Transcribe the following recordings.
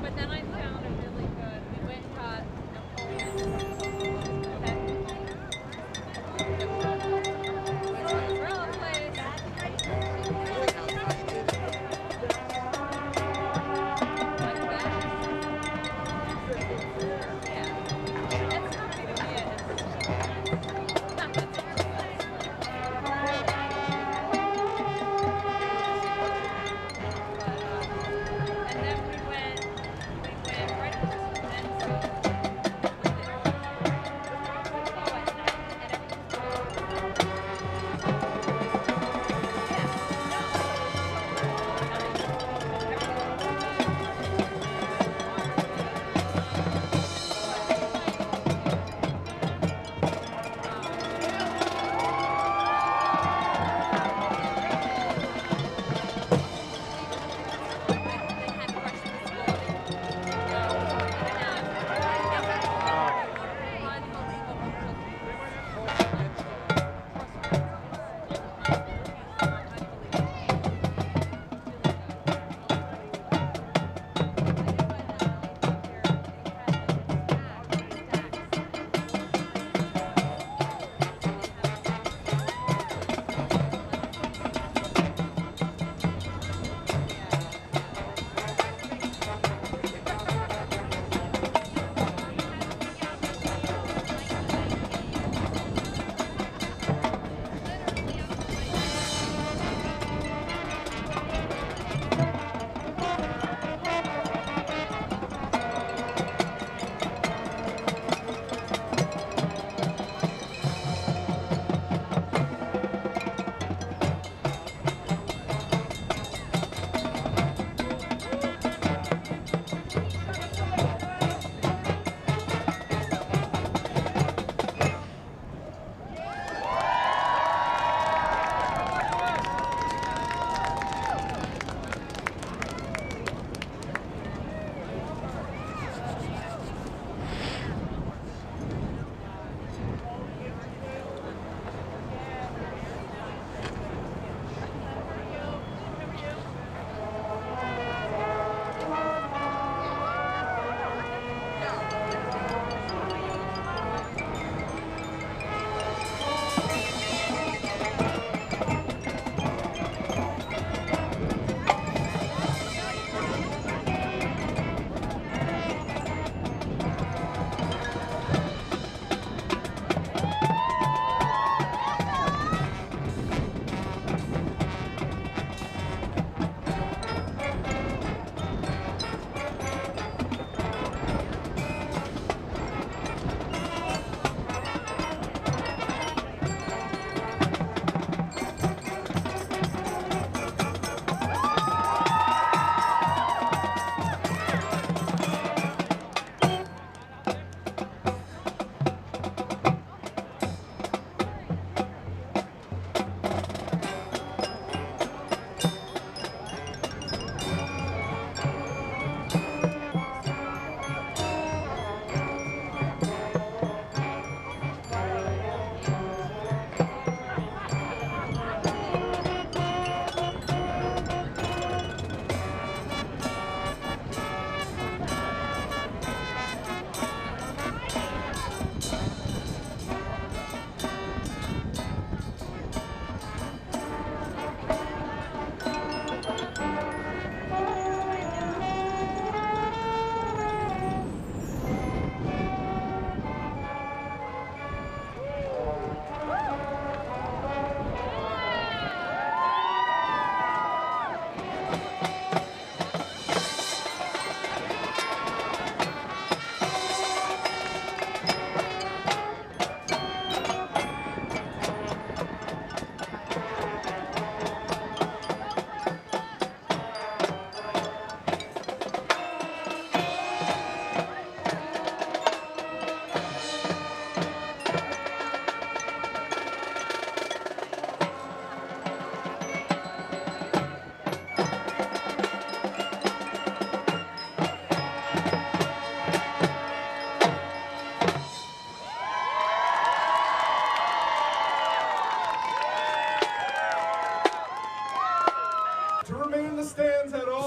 But then I found a really good, we went and got Napoleon. Okay.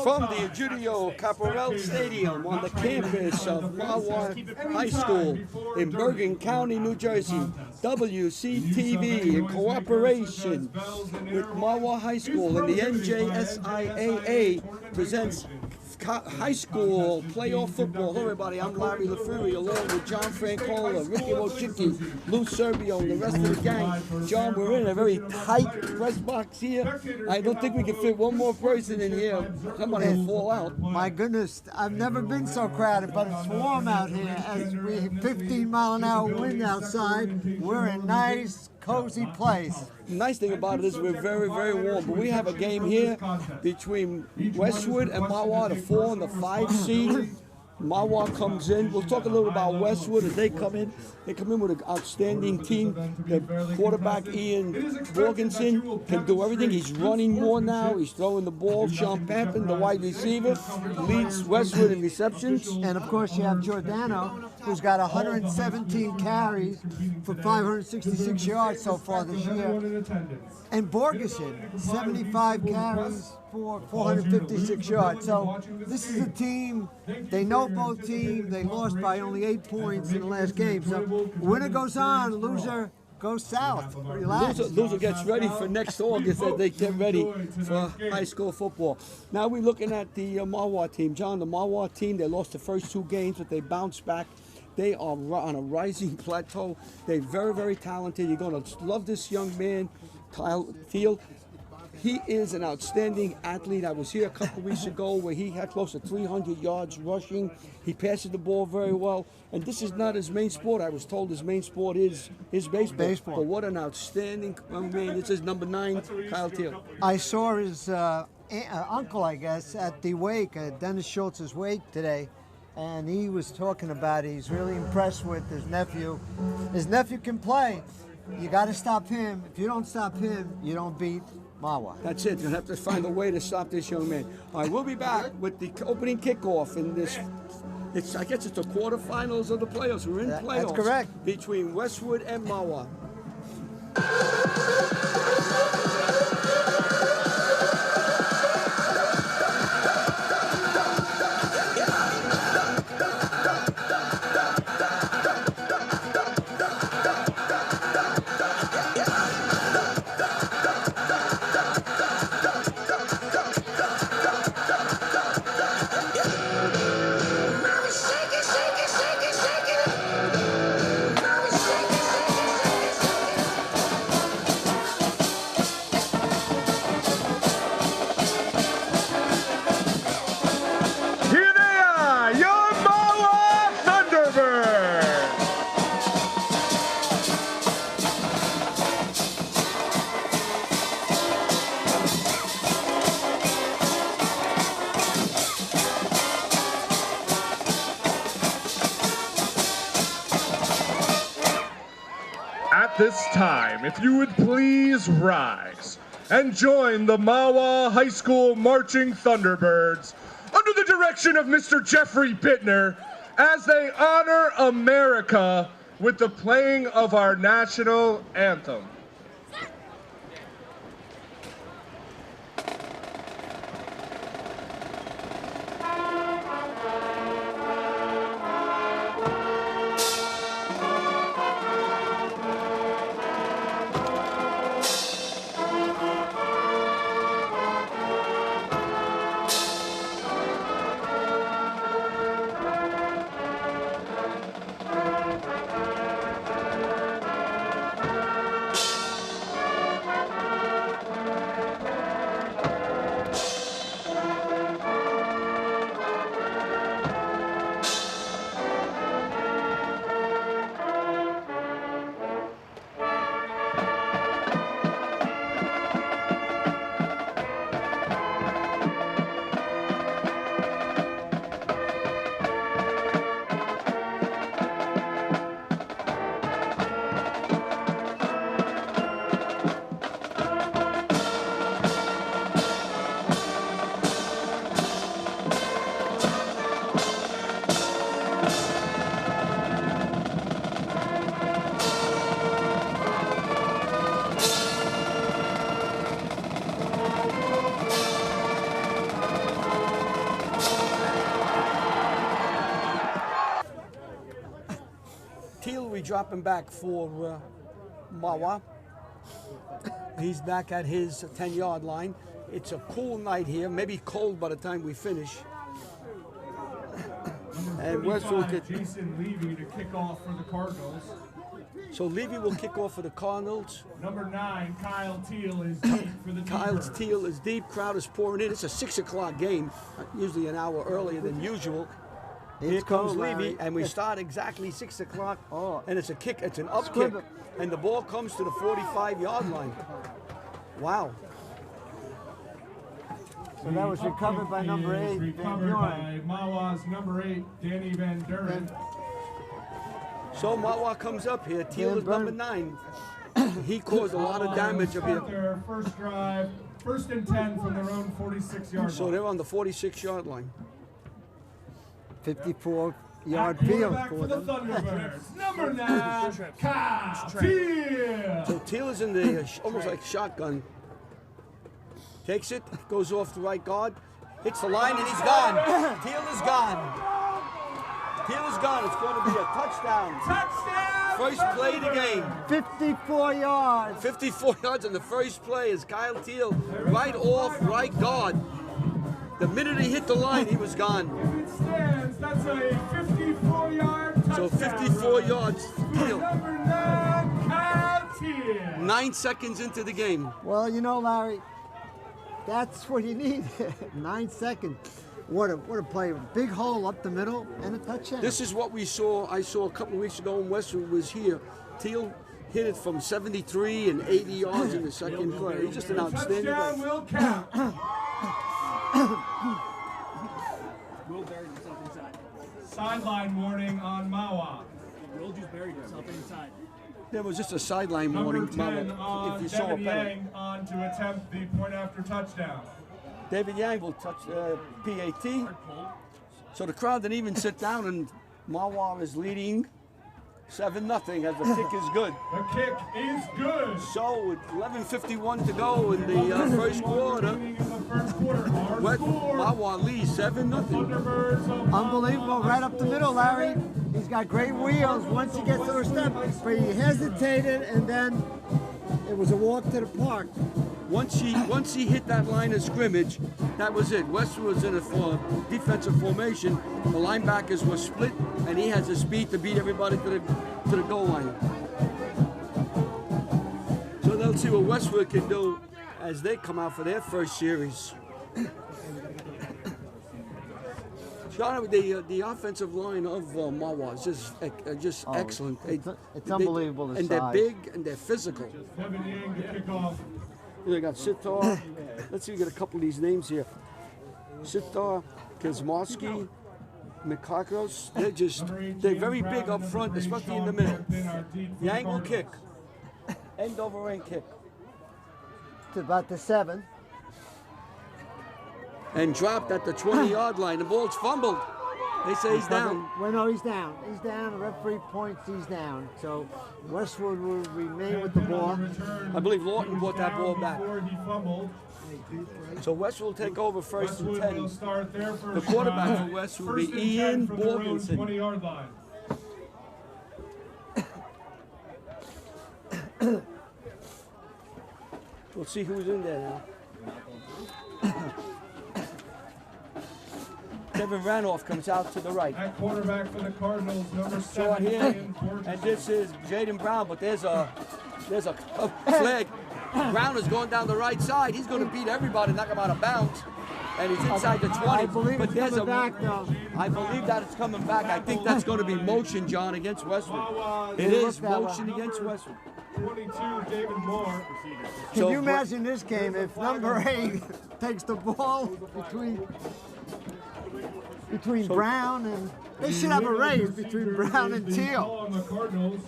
From the Egidio Caparel Stadium on the campus of Mahwah High School in Bergen County, New Jersey, WCTV, in cooperation with Mahwah High School and the NJSIAA, presents high school playoff football. Hello everybody, I'm Larry LaFury along with John Francola, Ricky Wojcicki, Lou Serbio, and the rest of the gang. John, we're in a very tight press box here. I don't think we can fit one more person in here. Somebody will fall out. My goodness, I've never been so crowded, but it's warm out here. As we 15-mile-an-hour wind outside, we're in a nice, cozy place. The nice thing about it is we're very, very warm. But we have a game here between Westwood and Mahwah, the 4 and the 5 seed. Mahwah comes in. We'll talk a little about Westwood as they come in. They come in with an outstanding team. The quarterback, Ian Morganson, can do everything. He's running more now. He's throwing the ball. Sean Pampin, the wide receiver, leads Westwood in receptions. And, of course, you have Giordano, who's got 117 carries for 566 yards so far this year. And Borgeson, 75 carries for 456 yards. So this is a team, they know both teams. They lost by only 8 points in the last game. So winner goes on, loser goes south. Relax. Loser gets ready for next August as they get ready for high school football. Now we're looking at the Mahwah team. John, the Mahwah team, they lost the first 2 games, but they bounced back. They are on a rising plateau. They're very, very talented. You're going to love this young man, Kyle Thiel. He is an outstanding athlete. I was here a couple weeks ago where he had close to 300 yards rushing. He passes the ball very well. And this is not his main sport. I was told his main sport is baseball. But what an outstanding young man. This is number 9, Kyle Thiel. I saw his uncle, I guess, at the wake, Dennis Schultz's wake today. And he was talking about he's really impressed with his nephew. His nephew can play. You got to stop him. If you don't stop him, you don't beat Mahwah. That's it. You'll have to find a way to stop this young man. All right, we'll be back with the opening kickoff in this. I guess it's the quarterfinals of the playoffs. We're in playoffs. That's correct. Between Westwood and Mahwah. At this time, if you would please rise and join the Mahwah High School Marching Thunderbirds under the direction of Mr. Jeffrey Bittner as they honor America with the playing of our national anthem. dropping back for Mahwah. He's back at his 10-yard line. It's a cool night here, maybe cold by the time we finish. And Westwood could, Jason Levy to kick off for the Cardinals. so Levy will kick off for the Cardinals. Number 9, Kyle Teal is deep for the Kyle D-Birds. Teal is deep. Crowd is pouring in. It's a 6 o'clock game, usually an hour earlier than usual. Here comes cold, Levy, Larry. and we start exactly 6 o'clock. Oh. And it's a kick. It's an up Squib kick, it. and the ball comes to the 45-yard line. Wow. So that was recovered by number 8, Van Recovered Buren. by Mahwah's number 8, Danny Van Duren. So Mahwah comes up here. Teal Van is number Buren. 9. He caused a lot of damage up here. Their first drive, 1st and 10 from their own 46-yard So line. they're on the 46-yard line. 54-yard At field quarterback for for the them. Thunderbirds, number 9, Kyle Teal. So Teal is in the almost like shotgun. Takes it, goes off the right guard, hits the line, and he's gone. Teal is gone. Teal is gone. It's going to be a touchdown. Touchdown! First play of the game. 54 yards. 54 yards on the first play is Kyle Teal right off right guard. The minute he hit the line, he was gone. If it stands, that's a 54-yard touchdown. So 54 yards, Teal. Number 9, Kyle Teal. 9 seconds into the game. Well, you know, Larry, that's what you need. 9 seconds. What a play. Big hole up the middle and a touchdown. This is what I saw a couple of weeks ago when Westwood was here. Teal hit it from 73 and 80 yards in the second play. He's just an outstanding Touchdown player. will count. Will buried himself inside. Sideline warning on Mahwah. Will just buried himself inside. There was just a sideline Number warning. 10 If on you saw a Devin penalty. Yang on to attempt the point after touchdown. David Yang will touch PAT. So the crowd didn't even sit down, and Mahwah is leading 7-0 as the kick is good. The kick is good. So with 11:51 to go in the first quarter, Remaining in the first quarter. Our score, Mahwah leads 7-0. Thunderbirds of Unbelievable, right up the middle, Larry. He's got great wheels once he gets those steps, but he hesitated, and then it was a walk to the park. Once he hit that line of scrimmage, that was it. Westwood was in a defensive formation. The linebackers were split, and he has the speed to beat everybody to the goal line. So they'll see what Westwood can do as they come out for their first series. John, the offensive line of Mahwah is just excellent. It's unbelievable, the and they're size. big and they're physical. Devin Yang to kick off. They got Sitar. Let's see, we got a couple of these names here. Sitar, Kazmarski, Mikakos. They're very big up front, especially in the middle. Yang will kick. End over end kick. To about the 7. And dropped at the 20-yard line. The ball's fumbled. They say he's down. Well, no, he's down. He's down. The referee points he's down. So Westwood will remain with the ball. I believe Lawton brought that ball back. Before he fumbled. So Westwood will take over first and Westwood will 10. start their The first quarterback drive. for Westwood will First be and 10 Ian from their own Borgensen. 20-yard line. We'll see who's in there now. Kevin Ranoff comes out to the right. At quarterback for the Cardinals, number Short 7, here, Ian and Borgensen. this is Jaden Brown, but there's a flag. Brown is going down the right side. He's going to beat everybody, knock him out of bounds, and he's inside the 20. I believe but it's there's coming back, though. I believe that it's coming back. I think that's going to be motion, John, against Westwood. Mahwah, It is that way. motion against Westwood. 22, David Moore. Can So you imagine this game if number 8 takes the ball between Brown and... They should have a race between Brown and Teal. On the Cardinals.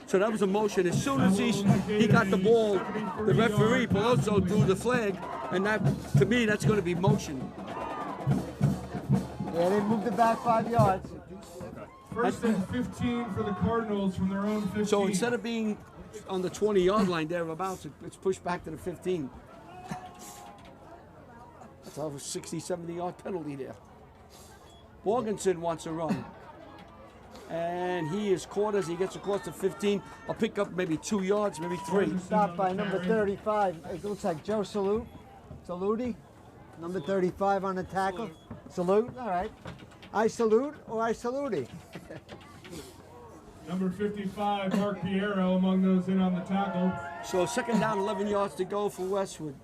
So that was a motion. As soon as he got the ball, the referee Peloso threw the flag, and that, to me, that's going to be motion. Yeah, they moved it back 5 yards. First and 15 for the Cardinals from their own 15. So instead of being on the 20-yard line thereabouts, it's pushed back to the 15. That's a 60, 70-yard penalty there. Borgensen wants a run. And he is caught as he gets across the 15. I'll pick up maybe 2 yards, maybe 3. Stopped by number 35. It looks like Joe Saluti. Number 35 on the tackle. Salute, all right. I salute or I salute. Number 55, Mark Piero, among those in on the tackle. So 2nd down, 11 yards to go for Westwood.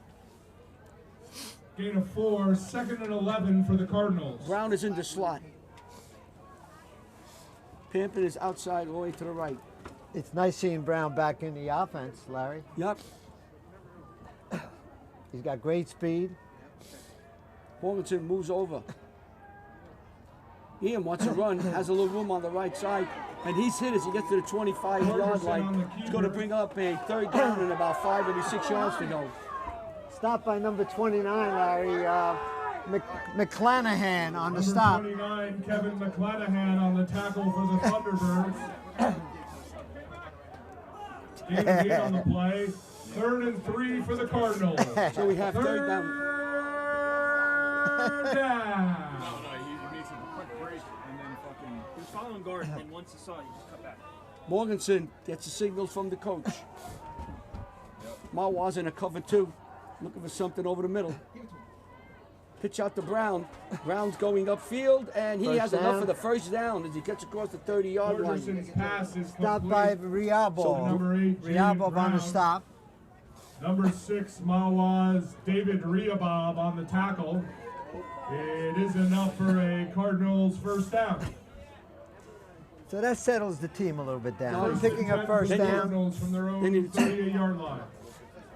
Gain of 4, 2nd and 11 for the Cardinals. Brown is in the slot. Pampin is outside all the way to the right. It's nice seeing Brown back in the offense, Larry. Yep. He's got great speed. Morganson moves over. Ian wants to run, has a little room on the right side, and he's hit as he gets to the 25-yard line. It's going to bring up a 3rd down and about 5, maybe 6 yards to go. Stopped by number 29, Larry. McClanahan on the stop. Number 29, Kevin McClanahan on the tackle for the Thunderbirds. Gain of 8 on the play. 3rd and 3 for the Cardinals. So we have 3rd down. 3rd down. He makes a quick break and then fucking. He was following guard, and then once he saw it, he just cut back. Morganson gets a signal from the coach. Mahwah's in a cover 2, looking for something over the middle. Pitch out to Brown. Brown's going upfield, and he has enough for the 1st down as he gets across the 30-yard Morgan's line. pass is Stopped by complete. Riabo. Number 8, Riabo on the stop. Number 6, Mahwah's David Riabob on the tackle. It is enough for a Cardinals 1st down. So that settles the team a little bit down. First Picking up 1st Then you- down Cardinals from their Then own you- 38-yard line.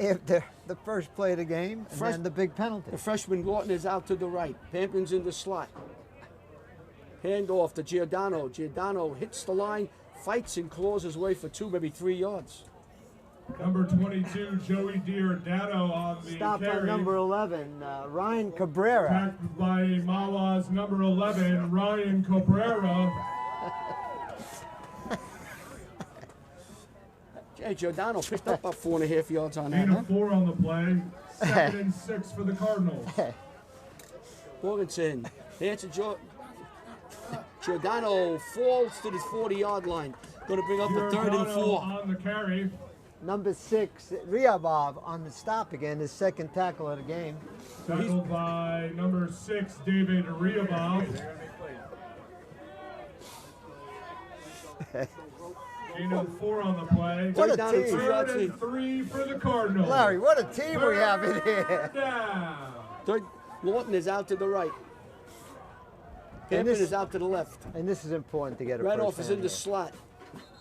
after the first play of the game, and Fresh- then the big penalty. The freshman Lawton is out to the right. Pampin's in the slot. Handoff to Giordano. Giordano hits the line, fights and claws his way for 2, maybe 3 yards. Number 22, Joey Giordano on the Stopped by carry. number 11, Ryan Cabrera. Tackled by Mahwah's number 11, Ryan Cabrera. Hey, Giordano picked up about 4.5 yards on that. Gain Huh? of 4 on the play. 2nd and 6 for the Cardinals. Morganson. Hands to Giordano falls to the 40-yard line. Going to bring up the 3rd and Giordano 4. on the carry. Number 6, Riabov on the stop again, his 2nd tackle of the game. Tackled by number 6, David Riabob. Gain of 4 on the play. What a Down to team. 3 3rd and 3 for the Cardinals. Larry, what a team we have in here. 3rd down. Third, Lawton is out to the right. And Pampin this- is out to the left. And this is important to get a Right first off is down in the here, slot.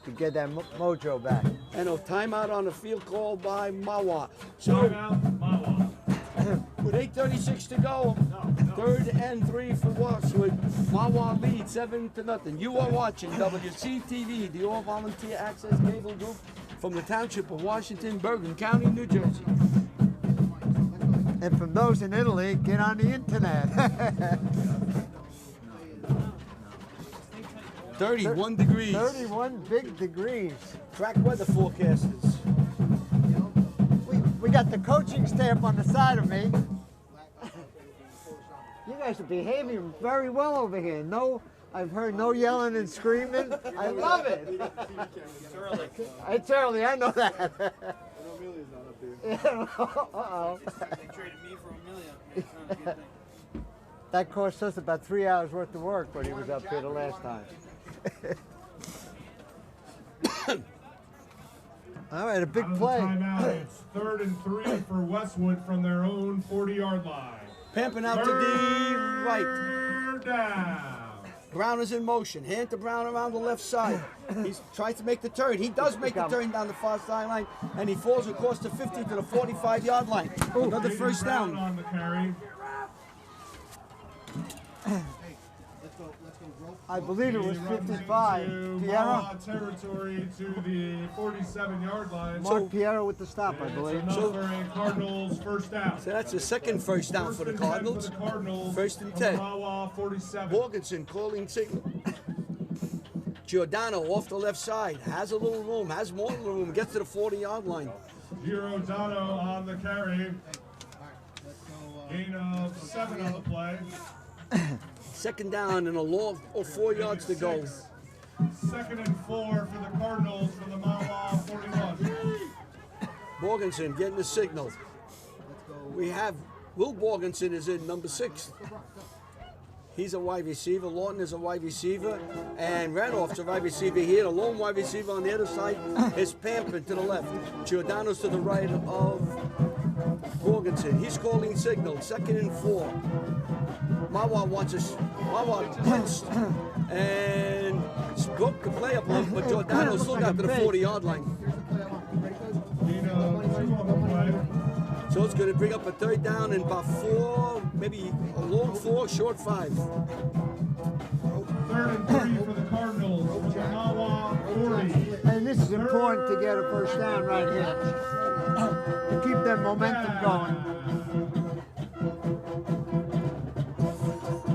to get that mojo back. And a timeout on the field called by Mahwah. So Timeout, Mahwah. with 8:36 to go, 3rd and 3 for Westwood. Mahwah leads 7-0. You are watching WCTV, the all-volunteer access cable group from the township of Washington, Bergen County, New Jersey. And from those in Italy, get on the internet. 31 degrees. 31 big degrees. Crack weather forecasters. We got the coaching staff on the side of me. You guys are behaving very well over here. No, I've heard no yelling and screaming. I love it. It's early. It's early, I know that. Amelia's not up there. Uh-oh. They traded me for Amelia. It's not a good thing. That cost us about 3 hours worth of work when he was up here the last time. All right, a big Out of the play. timeout, it's 3rd and 3 for Westwood from their own 40-yard line. Pampin out to the right. 3rd down. Brown is in motion. Hand to Brown around the left side. He tries to make the turn. He does make the turn down the far sideline, and he falls across the 50 to the 45-yard line. Another Jaden first Brown down. on the carry. I believe it was He runs 55. into Piero? Mahwah territory to the 47-yard line. Mark Piero with the stop, I It's believe. enough for a Cardinals first down. So that's the second first down for the First and 10 Cardinals. For the Cardinals. First and from 10. Mahwah 47. Morganson calling signal. Giordano off the left side. Has a little room. Has more room. Gets to the 40-yard line. Giordano on the carry. Gain of 7 on the play. Second down and a long 4 yards to go. 2nd and 4 for the Cardinals from the Mahwah 41. Borgensen getting the signal. We have Will Borgensen is in number 6. He's a wide receiver. Lawton is a wide receiver. And Randolph's a wide receiver here. The lone wide receiver on the other side is Pampin to the left. Giordano's to the right of Borgensen. He's calling signal. 2nd and 4. Mahwah wants us. Mahwah blitzed and broke the play up a little, but Giordano's still got to the 40-yard line. So it's going to bring up a 3rd down and about 4, maybe a long 4, short 5. 3rd and 3 for the Cardinals from the Mahwah 40. And this is important to get a first down right here. To keep that momentum going.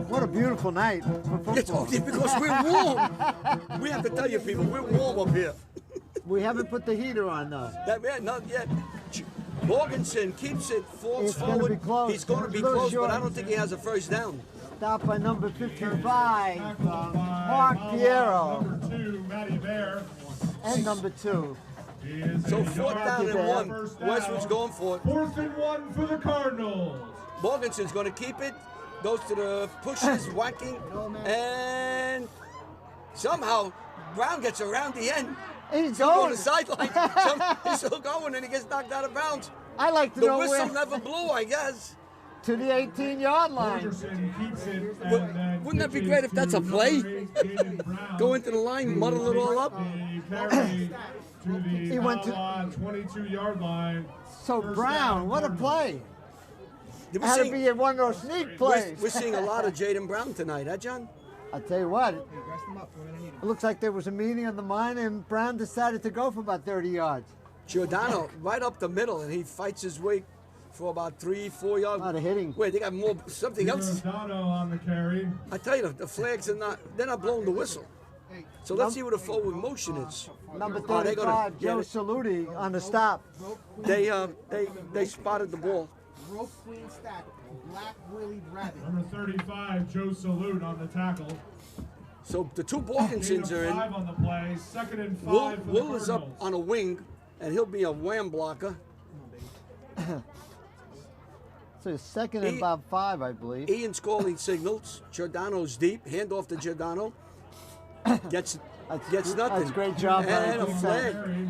What a beautiful night for It's football. only because we're warm. We have to tell you people, we're warm up here. We haven't put the heater on though. Not yet. Morganson keeps it, falls It's gonna forward. be close. He's going to be It's a little close, but I short. don't think he has a first down. Stopped by number 55, Mark Piero, Number 2, Matty Bear. and number 2. So 4th down and 1. Westwood's going for it. 4th and 1 for the Cardinals. Morganson's going to keep it. Goes to the pushes, whacking, and somehow Brown gets around the end. He's On going. the sideline. He's still going, and he gets knocked out of bounds. I like to The know whistle where. never blew, I guess. To the 18-yard line. Anderson keeps it, and then Wouldn't that be pitches great if that's a to play? number 8, Jaden Brown. Go into the line, muddle it all up. A carry to the He went to- Mahwah 22-yard line. So First Brown, down, what a Cardinals. play. Did we Had to see- be one of those sneak plays. We're seeing a lot of Jaden Brown tonight, huh, John? I'll tell you what, it looks like there was a meeting on the mine and Brown decided to go for about 30 yards. Giordano right up the middle, and he fights his way for about 3-4 yards. A lot of hitting. Wait, they got more something else. Giordano on the carry. I tell you, the flags are they're not blowing the whistle. So let's see what the forward motion is. Number Oh, they're 35, gonna Joe get it. Saluti on the stop. They spotted the ball. Rope queen stack, black willy rabbit. Number 35, Joe Salute on the tackle. So the 2 Gain Borkinsons of are 5 in. on the play. 2nd and 5 Will, for the Will is up Cardinals. on a wing, and he'll be a wham blocker. So it's 2nd and about 5, I believe. Ian's calling signals. Giordano's deep. Hand off to Giordano. Gets nothing. That's a great job by And a the flag. Carry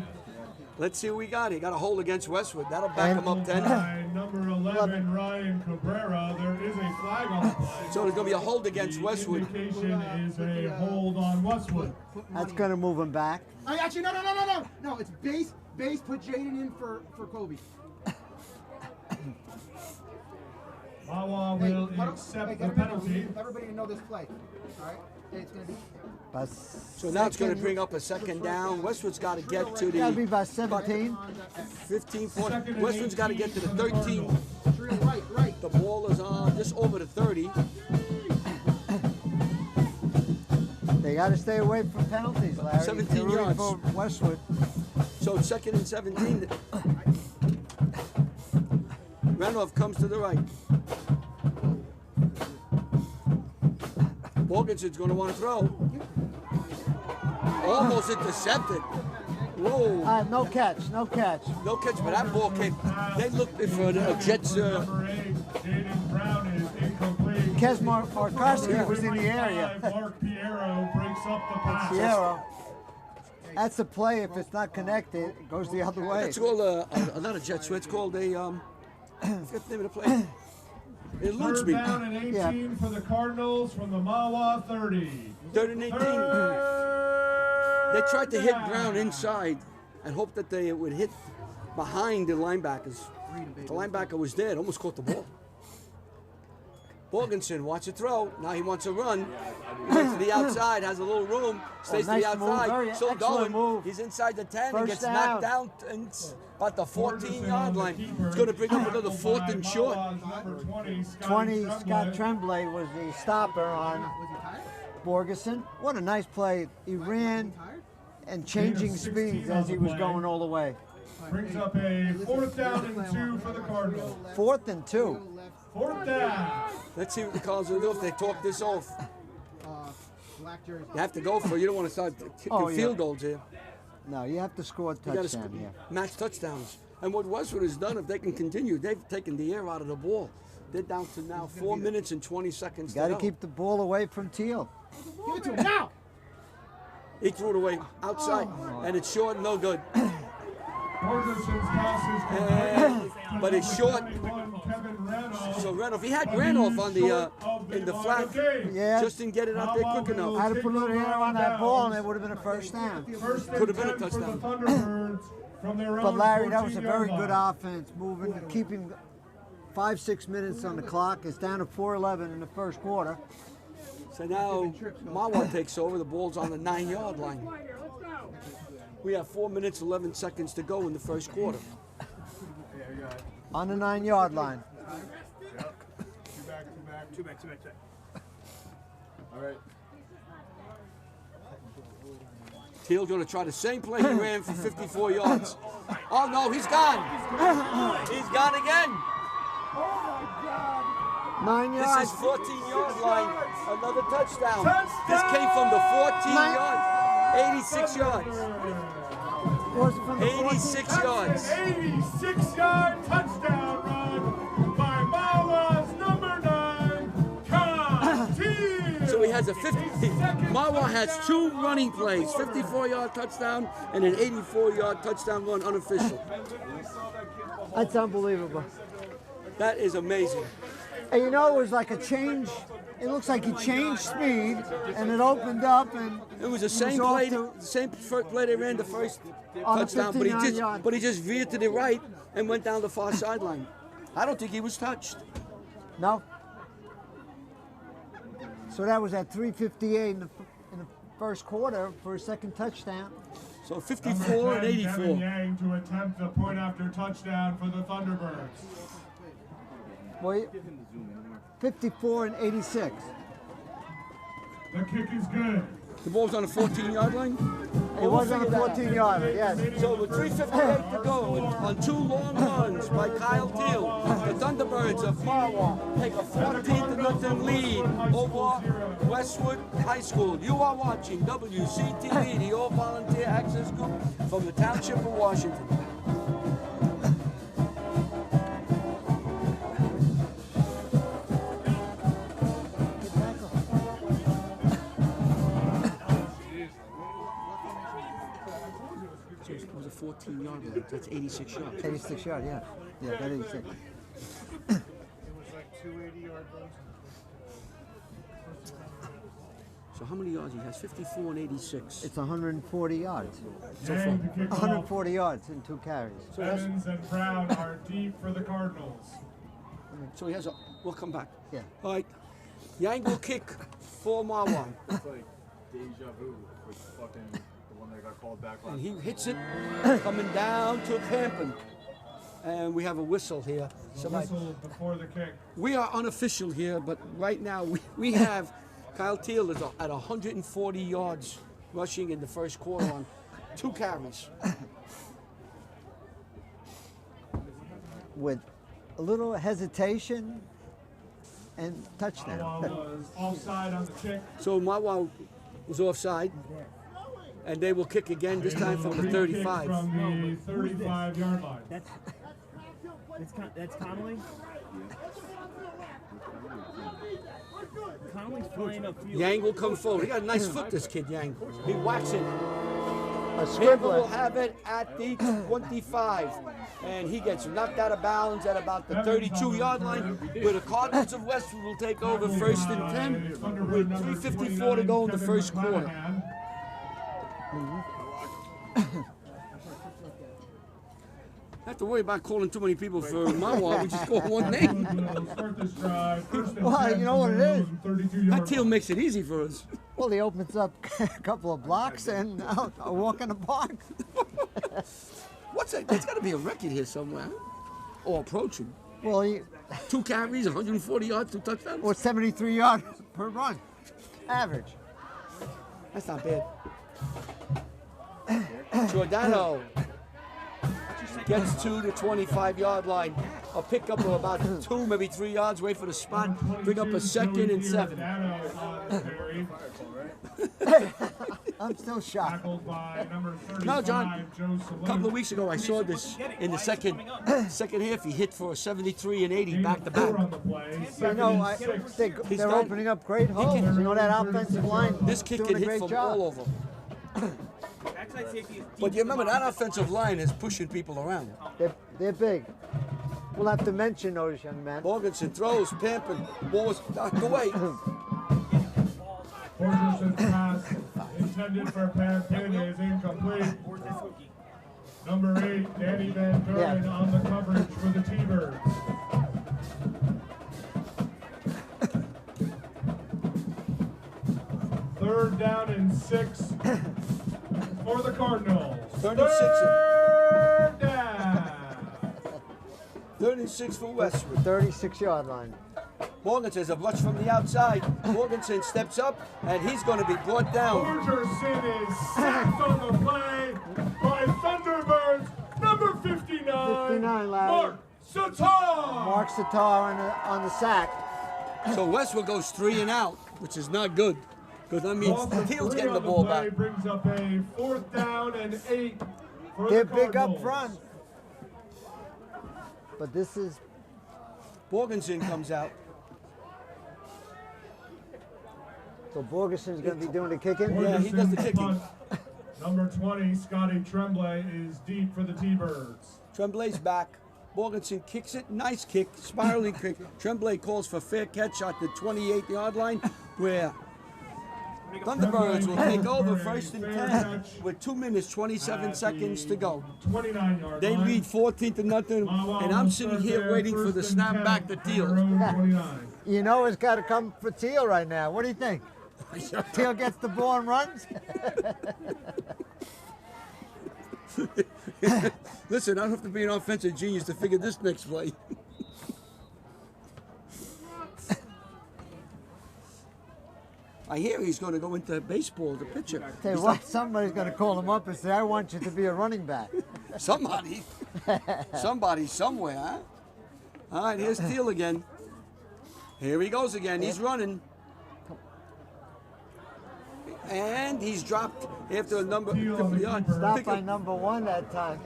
Let's see what we got. He got a hold against Westwood. That'll back him up 10. by number 11, Ryan Cabrera. There is a flag on the play. So there's going to be a hold against The Westwood. indication is a hold on Westwood. That's going to move him back. Actually, no. No, it's base, put Jaden in for Kobe. Mahwah Hey, will why don't- accept hey, the everybody- penalty. Everybody to know this play. All right? Hey, it's going to be. By So now it's going to bring up a 2nd down. Westwood's got to get to That'll be the by 17. 15 Second point. and Westwood's got to 18 get to the for the 13. Cardinals. Drill right. The ball is on just over the 30. They got to stay away from penalties, Larry. 17 You're rooting yards. for Westwood. So it's 2nd and 17. Randolph comes to the right. Morganson's going to want to throw. Almost intercepted. Whoa. No catch. No catch, but that ball came. They looked for a Jets. Number 8, Jaden Brown is incomplete. Kes Markowski was in the area. 35, Mark Piero breaks up the pass. Piero. That's a play. If it's not connected, it goes the other way. It's called not a jet sweat. It's called a I forget the name of the play. It eludes Third me. down and 18 for the Cardinals from the Mahwah 30. 3rd and 18. They tried to hit Brown inside and hoped that they would hit behind the linebackers. The linebacker was there. It almost caught the ball. Borgensen wants to throw. Now he wants to run. He went to the outside, has a little room, stays to nice the move. outside. Very Still excellent going. move. He's inside the 10 and First gets down. knocked down and it's about the 14-yard line. It's going to bring up another 4th and short. 20, Scott Tremblay was the stopper on Borgeson. What a nice play. He ran and changing speeds as he was going all the way. Brings up a 4th down and 2 for the Cardinals. 4th and 2. 4th down. Let's see what the Cardinals will do if they talk this off. black jersey. You have to go for it. You don't want to start kicking Oh, yeah. field goals here. No, you have to score a You got to touchdown. Yeah. match touchdowns. And what Westwood has done, if they can continue, they've taken the air out of the ball. They're down to now 4 minutes and 20 seconds Got to to go. keep the ball away from Teal. Give it to him now. He threw it away outside, and it's short, no good. Ferguson's pass is complete. But it's short. Kevin Randolph. So Randolph, he had Randolph on the in the flat, Yeah. just didn't get it out there quick enough. I'd have put a little air on that ball, and it would have been a first down. Could have been a touchdown. But Larry, that was a very good offense, moving, keeping 5-6 minutes on the clock. It's down to 4:11 in the first quarter. So now Mahwah takes over. The ball's on the 9-yard line. We have 4 minutes 11 seconds to go in the first quarter. On the 9-yard line. Two back. All right. Teal's going to try the same play he ran for 54 yards. Oh no, he's gone. He's gone again. 9 This yards. is 14-yard line. Another touchdown. This came from the 14 yards. 86 yards. Was it from the 86 yards. 86-yard touchdown run by Mahwah's number 9, Kyle. So he has a 50. Mahwah has 2 running plays: 54-yard touchdown and an 84-yard touchdown run unofficial. That's unbelievable. That is amazing. And you know, it was like a change. It looks like he changed speed, and it opened up, and It was the he same off play. to- The same play they ran the first On the touchdown, 59-yard. but he just veered to the right and went down the far sideline. I don't think he was touched. No. So that was at 3:58 in the first quarter for a second touchdown. So 54 and 84. Kevin Yang to attempt the point after touchdown for the Thunderbirds. Boy, 54 and 86. The kick is good. The ball's on the 14-yard line. It was on the 14-yard, yes. So with 3:58 to go on 2 long runs by Kyle Teal, the Thunderbirds of Mahwah take a 14-0 lead over Westwood High School. You are watching WCTV, the All-Volunteer Access Group from the Township of Washington. So it was a 14-yard line. That's 86 yards. 86 yard, yeah. Yeah, that 86. It was like 2 80-yard runs. So how many yards he has? 54 and 86. It's 140 yards. Yang to kick off. 140 yards in 2 carries. Evans and Brown are deep for the Cardinals. So he has a. We'll come back. Yeah. All right. Yang will kick for Mahwah. It's like deja vu with fucking the one that got called back last And he time. hits it coming down to Campen. And we have a whistle here. So Whistle before the kick. we are unofficial here, but right now we have Kyle Teal is at 140 yards rushing in the first quarter on 2 carries. With a little hesitation and touchdown. Mahwah was offside on the kick. So Mahwah was offside. And they will kick again, this time from the Free kick 35. From the 35-yard line. That's Connolly. Connolly's flying upfield. Yang will come forward. He got a nice foot, this kid, Yang. He whacks it. A Campbell will scribbler. have it at the 25. And he gets knocked out of bounds at about the 32-yard line, where the Cardinals of Westwood will take over 1st and 10 with 3:54 to go in the first quarter. Don't have to worry about calling too many people for Mahwah. We just call one name. Well, you know what it is? That Teal makes it easy for us. Well, he opens up a couple of blocks and a walk in the park. What's that? There's got to be a record here somewhere. Or approaching. Well, he 2 carries, 140 yards, 2 touchdowns. was 73 yards per run, average. That's not bad. Giordano gets to the 25-yard line. A pickup of about 2, maybe 3 yards. Wait for the spot. Bring up a 2nd and 7. I'm still shocked. Tackled by number 35, No, John. Joe A couple of weeks ago, I saw this in the second half. He hit for 73 and 80 back to back. on the play. You Second know, and 6. they're opening up great holes. You know, that offensive line This kid doing can a hit great from job. all over. Backside safety is deep But you in the remember bottom. that offensive line is pushing people around. They're big. We'll have to mention those young men. Morganson throws, Pampin, ball was knocked away. Borgerson's pass intended for Pampin is incomplete. Number 8, Danny Van Buren on the coverage for the T-Birds. Third down and 6 for the Cardinals. 36. Third down. 36 for Westwood. 36-yard line. Morganson a rush from the outside. Morganson steps up, and he's going to be brought down. Borgerson is sacked on the play by Thunderbirds, number 59, 59, Larry. Mark Satar. Mark Satar on the sack. So Westwood goes 3 and out, which is not good, because that means Loss of Teal's 3 getting the on ball play back. brings up a 4th down and 8 for They're the big up Cardinals. front. But this is Morganson comes out. so Borgerson's going to be doing the kicking. Yeah, he does the Borgerson's kicking. punt. Number 20, Scotty Tremblay, is deep for the T-Birds. Tremblay's back. Morganson kicks it. Nice kick. Spiraling kick. Tremblay calls for fair catch at the 28-yard line, where Thunderbirds will take over first and 10 with 2 minutes, 27 seconds to go. 29-yard They line. lead 14-0, and I'm sitting here waiting for the snap back to Teal. You know it's got to come for Teal right now. What do you think? Teal gets the ball and runs? Listen, I don't have to be an offensive genius to figure this next play. I hear he's going to go into baseball, the pitcher. Tell you what, somebody's going to call him up and say, I want you to be a running back. Somebody. Somebody somewhere, huh? All right, here's Teal again. Here he goes again. He's running. And he's dropped after a number of yards. Stopped Pick by up. number 1 that time.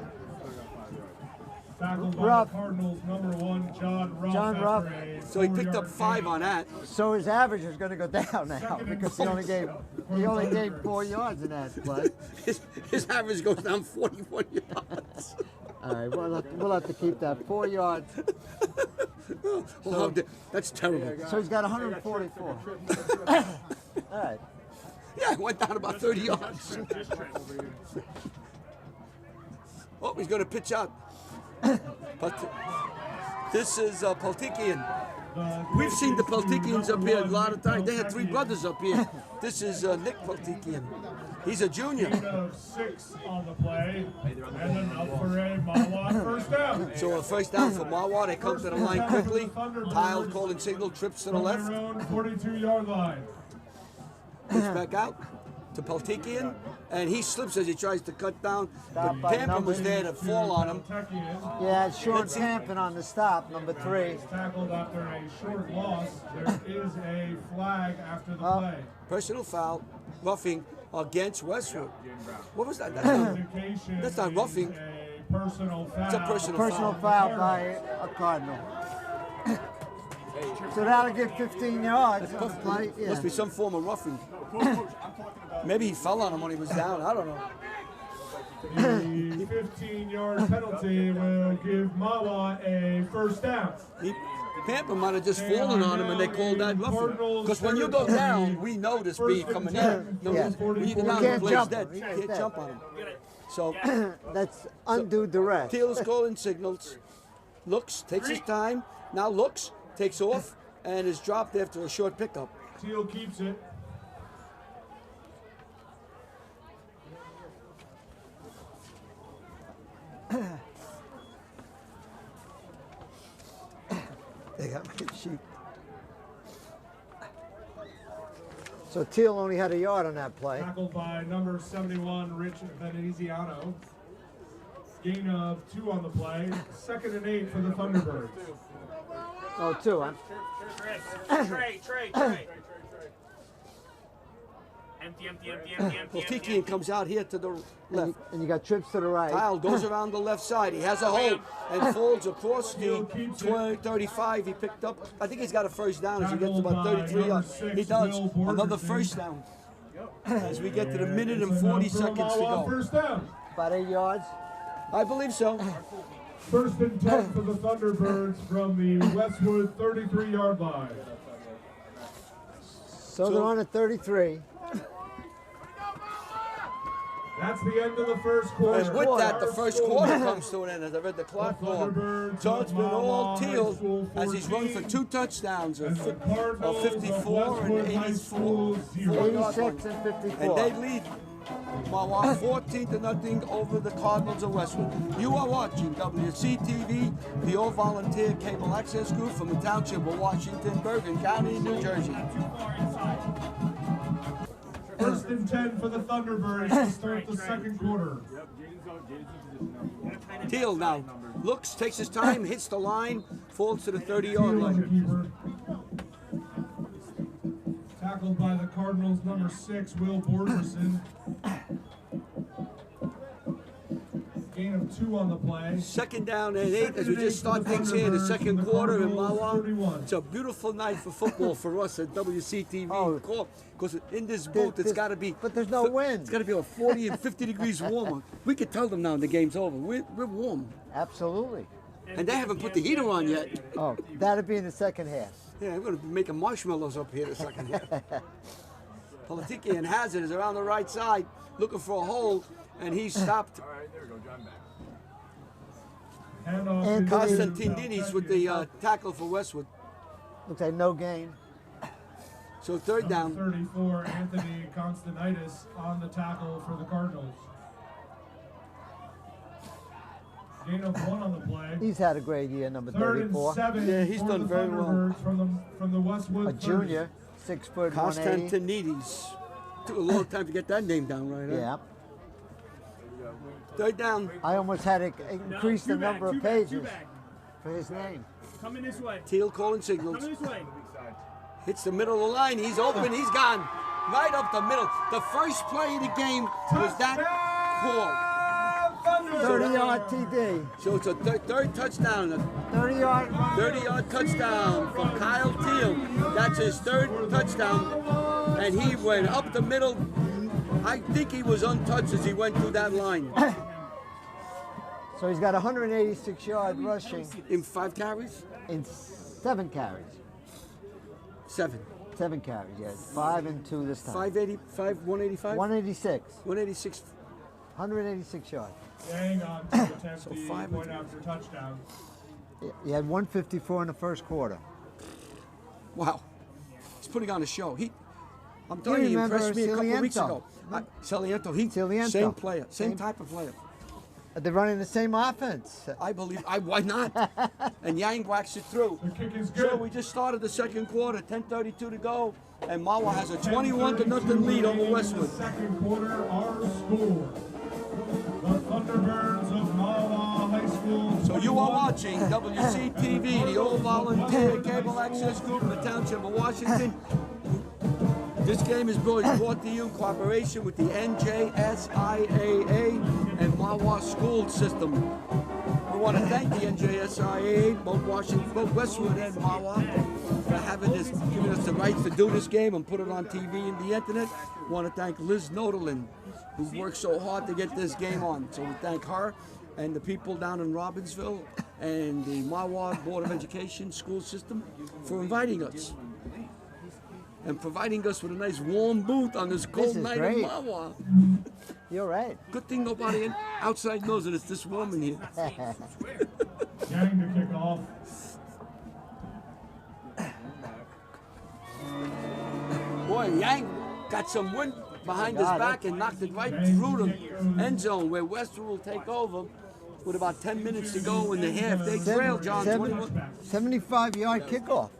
Tackled by Ruff. the Cardinals, number 1, John Ruff. John after Ruff. a So he picked 4-yard up 5 gain. on that. So his average is going to go down now Second and because he only six. gave 4 yards in that play. His average goes down 41 yards. All right, we'll have to keep that 4 yards. Well, that's terrible. So he's got 144. All right. Yeah, it went down about 30 yards. Oh, he's going to pitch out. But this is Paltikian. We've seen the Paltikians up here a lot of times. They had 3 brothers up here. This is Nick Paltikian. He's a junior. Gain of 6 on the play, and enough for a Mahwah first down. So a first down for Mahwah. They come to the line quickly. Kyle calling signal, trips to the From left. their own 42-yard line. Pitch back out to Paltikian. And he slips as he tries to cut down. But Stop by Pampin was there to fall on him. Paltekian Yeah, it's Sean Pampin on the stop, number 3. tackled after a short loss. There is a flag after the play. Personal foul, roughing against Westwood. What was that? Indication That's not roughing. is a personal foul. It's a personal Personal foul by a Cardinal. So that'll give 15 yards on the play. Yeah. Must be some form of roughing. Maybe he fell on him when he was down. I don't know. The 15-yard penalty will give Mahwah a first down. Pampin might have just fallen on him and they called that roughing. Because when you go down, we know the speed coming in. No, Yeah. when you go down, can't the player's jump dead. him. You He's can't dead. jump on him. So That's undue duress. Teal's calling signals. Looks, takes his time. Now looks, takes off, and is dropped after a short pickup. Teal keeps it. They got my sheet. So Teal only had a yard on that play. Tackled by number 71, Rich Veneziano. Gain of 2 on the play. 2nd and 8 for the Thunderbirds. Oh, 2, huh? Trey. Empty. Tikian comes out here to the left. And you got trips to the right. Kyle goes around the left side. He has a hold and folds across the 35. He picked up. I think he's got a first down as he gets to about 33 yards. He does. Another first down. As we get to the minute and 40 seconds to go. First down. About 8 yards. I believe so. First and 10 for the Thunderbirds from the Westwood 33-yard line. So they're on a 33. That's the end of the first quarter. And with that, the first quarter comes to an end. As I read the clock going, so it's been all Teal as he's run for 2 touchdowns of 54 and 84. 86 and 54. And they lead Mahwah 14-0 over the Cardinals of Westwood. You are watching WCTV, the all-volunteer cable access group from the township of Washington, Bergen County, New Jersey. First and 10 for the Thunderbirds to start the second quarter. Teal now looks, takes his time, hits the line, falls to the 30-yard line. Tackled by the Cardinals, number 6, Will Borgerson. Gain of 2 on the play. Second down and 8 as we just start things here in the second quarter in Mahwah. It's a beautiful night for football for us at WCTV. Because in this booth, it's got to be. But there's no wind. It's got to be 40 and 50 degrees warmer. We could tell them now the game's over. We're warm. Absolutely. And they haven't put the heater on yet. Oh, that'll be in the second half. Yeah, we're going to be making marshmallows up here the second half. Politiki and Hazard is around the right side looking for a hole, and he's stopped. All right, there we go, John back. Constantinides with the tackle for Westwood. Looks like no gain. So third down. 34, Anthony Constantinides on the tackle for the Cardinals. Gain of 1 on the play. He's had a great year, number Third 34. and 7 Yeah, he's for done the very well. Thunderbirds from the Westwood A junior, 6 foot 180. Constantinides. Took a long time to get that name down right. Huh? Yeah. Third down. I almost had to increase the number of pages for his name. Coming this way. Teal calling signals. Coming this way. Hits the middle of the line. He's open. He's gone. Right up the middle. The first play of the game was that call. 30-yard TD. So it's a third touchdown. 30-yard. 30-yard touchdown from Kyle Teal. That's his third touchdown. And he went up the middle. I think he was untouched as he went through that line. So he's got 186 yards rushing In 5 carries? in 7 carries. 7. 7 carries, yes. 5 and 2 this time. 185? 186. 186. 186 yards. Hang on to attempt So the 5 point after touchdown. He had 154 in the first quarter. Wow. He's putting on a show. I'm telling you, he impressed me a couple of weeks ago. Siliento. Same player, same type of player. They're running the same offense. I believe, why not? And Yang whacks it through. The kick is good. So we just started the second quarter, 10:32 to go, and Mahwah has a 21-0 lead over Westwood. Second quarter, our score. The Thunderbirds of Mahwah High School. So you are watching WCTV, the all-volunteer cable access group in the township of Washington. This game is brought to you in cooperation with the NJSIAA and Mahwah School System. We want to thank the NJSIAA, both Westwood and Mahwah, for giving us the rights to do this game and put it on TV and the internet. We want to thank Liz Noderlin, who worked so hard to get this game on. So we thank her and the people down in Robbinsville and the Mahwah Board of Education school system for inviting us and providing us with a nice warm booth on this cold night great. in Mahwah. You're right. Good thing nobody outside knows that it's this warm in here. Yang to kick off. Boy, Yang got some wind behind his back and knocked it right through the end zone where Westwood will take over with about 10 minutes to go in the half. They trail, John, 21. 75-yard kickoff.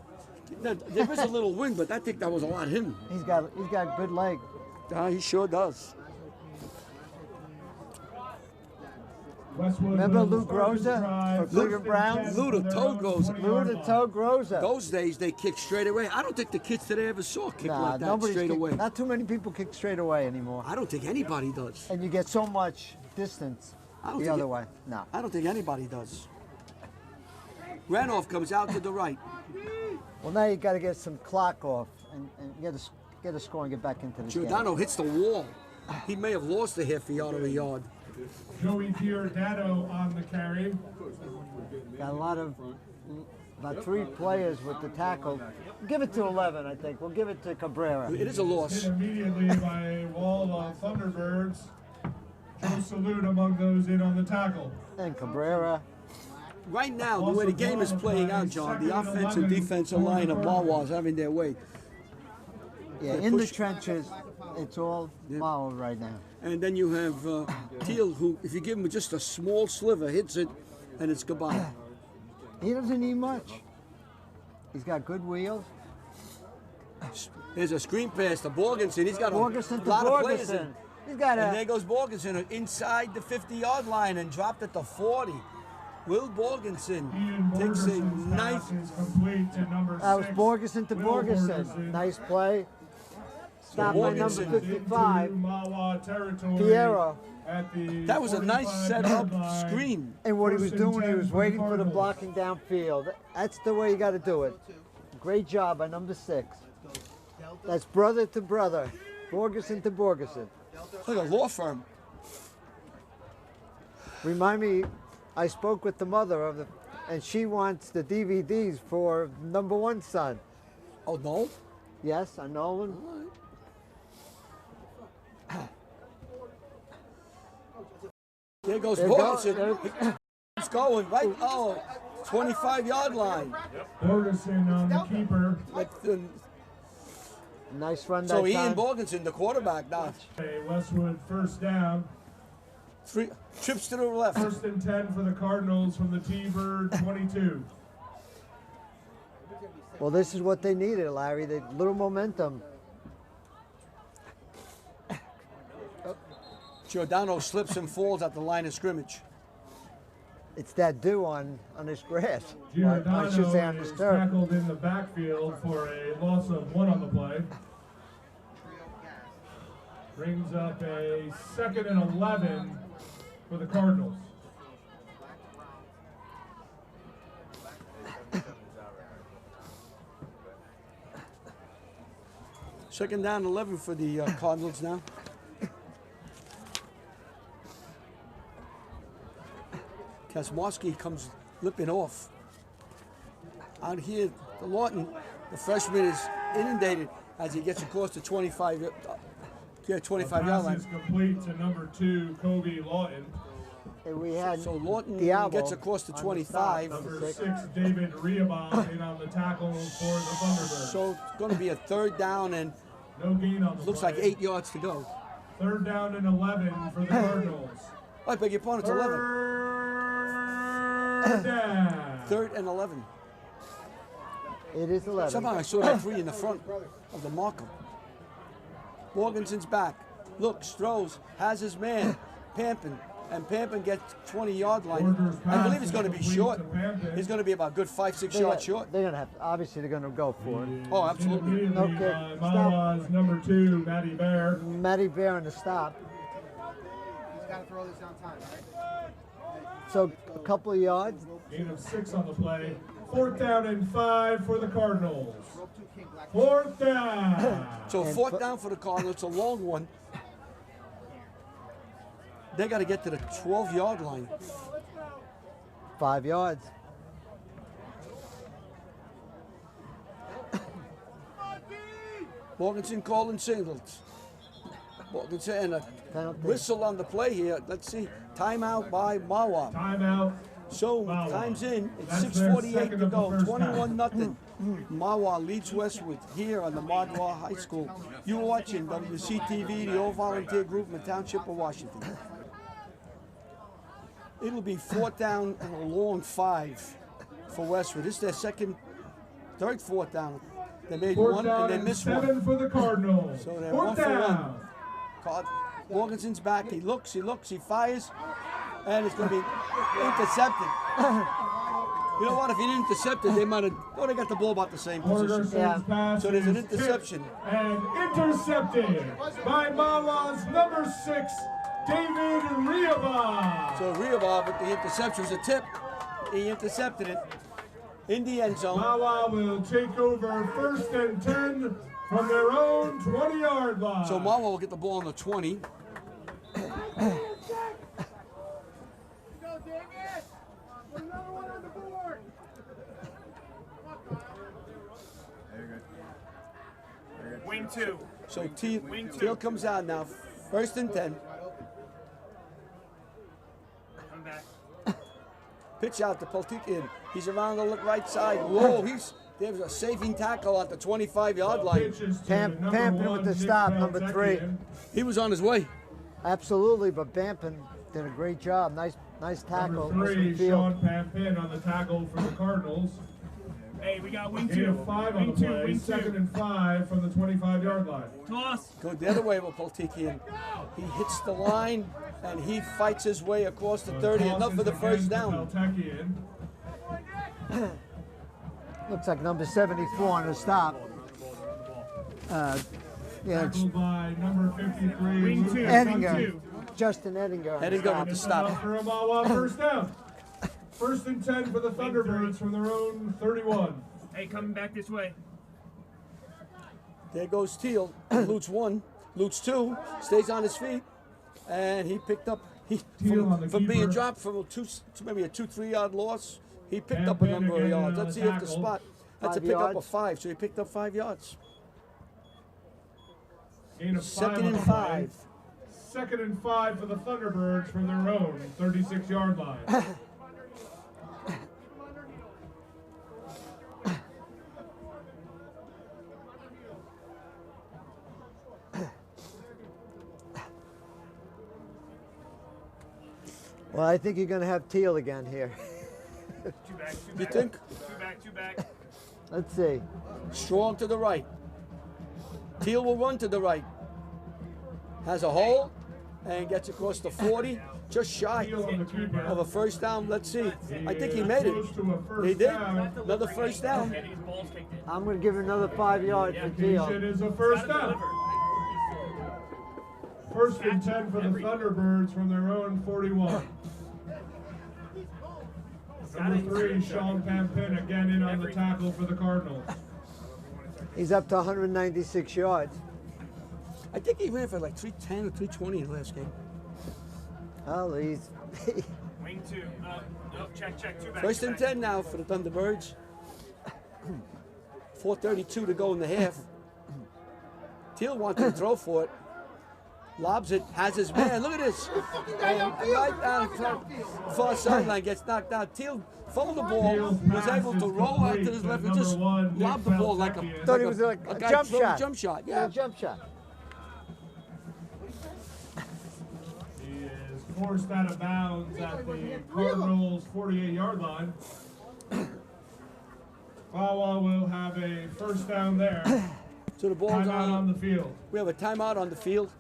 There is a little wind, but I think that was a lot him. He's got good leg. He sure does. Westwood Remember will Luke start the Rosa drive. for Cleveland Browns? Lou the Toad Rosa. Lou the Toad Rosa. Those days they kick straight away. I don't think the kids today ever saw a kick Nah, like that nobody's straight away. Not too many people kick straight away anymore. I don't think anybody does. And you get so much distance I don't the think other it- way. No. I don't think anybody does. Ranoff comes out to the right. Well, now you got to get some clock off and get a score and get back into the game. Giordano hits the wall. He may have lost a half a yard or a yard. Joey Giordano on the carry. Got about 3 players with the tackle. Give it to 11, I think. We'll give it to Cabrera. It is a loss. Hit immediately by a wall of Thunderbirds. Joe Salute among those in on the tackle. And Cabrera. Right now, the way the game is playing out, John, the offensive defensive line of Mahwah is having their way. Yeah, in the trenches, it's all Mahwah right now. And then you have Teal, who, if you give him just a small sliver, hits it, and it's goodbye. He doesn't need much. He's got good wheels. There's a screen pass to Borgensen. He's got a Borgensen to lot of players in. Borgensen. He's got And a. there goes Borgensen inside the 50-yard line and dropped it to 40. Will Borgensen Ian takes a Borgerson's nice. pass is complete to number 6. That was Borgeson to Will Borgeson. Nice play. Stop by number Borgeson 55, into Mahwah territory Piero. at the That was a nice 45-yard set-up line. screen. And what he was First and doing, he 10 was for the waiting for the Cardinals. blocking downfield. That's the way you got to do it. Great job by number 6. That's brother to brother. Borgeson to Borgeson. Like a law firm. Remind me, I spoke with the mother of the, and she wants the DVDs for number 1 son. Oh, no? Yes, I know him. There goes There you go. Borgensen. It's going right. Oh, 25-yard line. Borgeson on the keeper. Nice run that So time. Ian Borgensen, the quarterback now. A Westwood first down. 3 trips to the left. First and 10 for the Cardinals from the T-Bird 22. Well, this is what they needed, Larry. The little momentum. Giordano slips and falls at the line of scrimmage. It's that dew on this grass. Giordano I should say on this is turf. tackled in the backfield for a loss of 1 on the play. Brings up a 2nd and 11 for the Cardinals. Second down, 11 for the Cardinals now. Kasmarski comes lipping off. Out here, the Lawton, the freshman, is inundated as he gets across the 25-yard Pass line. is complete to number 2, Kobe Lawton. And we had So Lawton Diabo gets across the on 25. stop, Number 6. 6, David Riabon in on the tackle for the Thunderbirds. So it's going to be a third down and No gain on the looks play. like 8 yards to go. 3rd down and 11 for the Cardinals. I beg your pardon, it's 11. 3rd down. 3rd and 11. It is 11. Somehow I saw that 3 in the front of the marker. Morgansen's back. Looks, throws, has his man, Pampin. And Pampin gets 20-yard line. I believe he's going to be short. He's going to be about a good 5-6 yards short. They're going to have, obviously they're going to go for it. Oh, absolutely. Immediately Okay, by Mahwah's number 2, Matty Bear. Matty Bear on the stop. He's got to throw this on time, right? So a couple of yards. Gain of 6 on the play. 4th down and 5 for the Cardinals. Rope 2 King, Black. 4th down. So 4th down for the Cardinals. It's a long one. They got to get to the 12-yard line. 5 yards. Morganson calling signals. Morganson and a Penalty. whistle on the play here. Let's see. Timeout by Mahwah. Timeout. So Mahwah. time's in. It's That's their 6:48 second to of the go. first 21-0. Mahwah leads Westwood here on the Mahwah High School. You're watching WCTV, the All Volunteer Group in the Township of Washington. It'll be 4th down and a long 5 for Westwood. This is their third 4th down. They made 4th one down and they and missed 7 one. for the Cardinals. So they're 4th 1 for down. 1. Morganson's back. He looks, he fires. And it's going to be intercepted. You know what? If he didn't intercept it, they might have. Oh, they got the ball about the same position. Borgerson's pass So there's an is tipped interception. And intercepted by Mahwah's number 6, David Riaba. So Riaba with the interception was a tip. He intercepted it in the end zone. Mahwah will take over 1st and 10 from their own 20-yard line. So Mahwah will get the ball on the 20. Wing 2. So Teal comes out now. 1st and 10. Come back. Pitch out to Poltikian. He's around the right side. Whoa, there's a saving tackle at the 25-yard line. Pampin with the stop, number 3. He was on his way. Absolutely, but Pampin did a great job. Nice tackle. Number 3, Field. Sean Pampin on the tackle for the Cardinals. Hey, we got wing Gain 2. of 5 on Wing the 2. play. Wing 2. 2nd and 5 from the 25-yard line. Toss. Go the other way with Poltikian. He hits the line and he fights his way across the 30. Enough for the first down. Looks like number 74 on the stop. Yeah, Tackled by number 53. Wing 2. Edinger. Wing 2. Justin Edinger. on the Edinger stop. with the stop. For a Mahwah first down. 1st and 10 for the Thunderbirds from their own 31. Hey, coming back this way. There goes Teal. Loots 1. Loots 2. Stays on his feet. And he picked up, Teal on the from being keeper. dropped from maybe a 2-3 yard loss, he picked up a number of again yards. on Let's the see if the tackle. spot. That's a 5 pickup of yards. 5. So he picked up 5 yards. Gain of 5 2nd on and the 5. play. 2nd and 5 for the Thunderbirds from their own 36-yard line. Well, I think you're going to have Teal again here. 2 back. 2 You back. think? 2 back. 2 back. Let's see. Strong to the right. Teal will run to the right. Has a hole and gets across the 40. Just shy Teal on the keeper. of a first down. Let's see. I think he is made it. close to a first He did. down. Another first down. Hey, these balls kicked in. I'm going to give him another 5 yards for It Teal. is a first Gotta down. deliver. 1st and 10 for the Thunderbirds from their own 41. Number 3, Sean Pampin again in on the tackle for the Cardinals. He's up to 196 yards. I think he ran for like 310 or 320 in the last game. Oh, he's Wing 2. No, check. 2 back. 1st 2 and back. 10 now for the Thunderbirds. 4:32 to go in the half. Teal wanted to throw for it. Lobs it, has his man. Look at this. And right down front, far sideline gets knocked out. Teal fumbled the ball, was able to roll out to his left and just lob the ball like a, Thought he was like a guy jump throwing shot. a jump shot. yeah, Yeah. jump shot. He is forced out of bounds at the Cardinals' 48-yard line. Mahwah will have a first down there. So the ball's Timeout on the field. We have a timeout on the field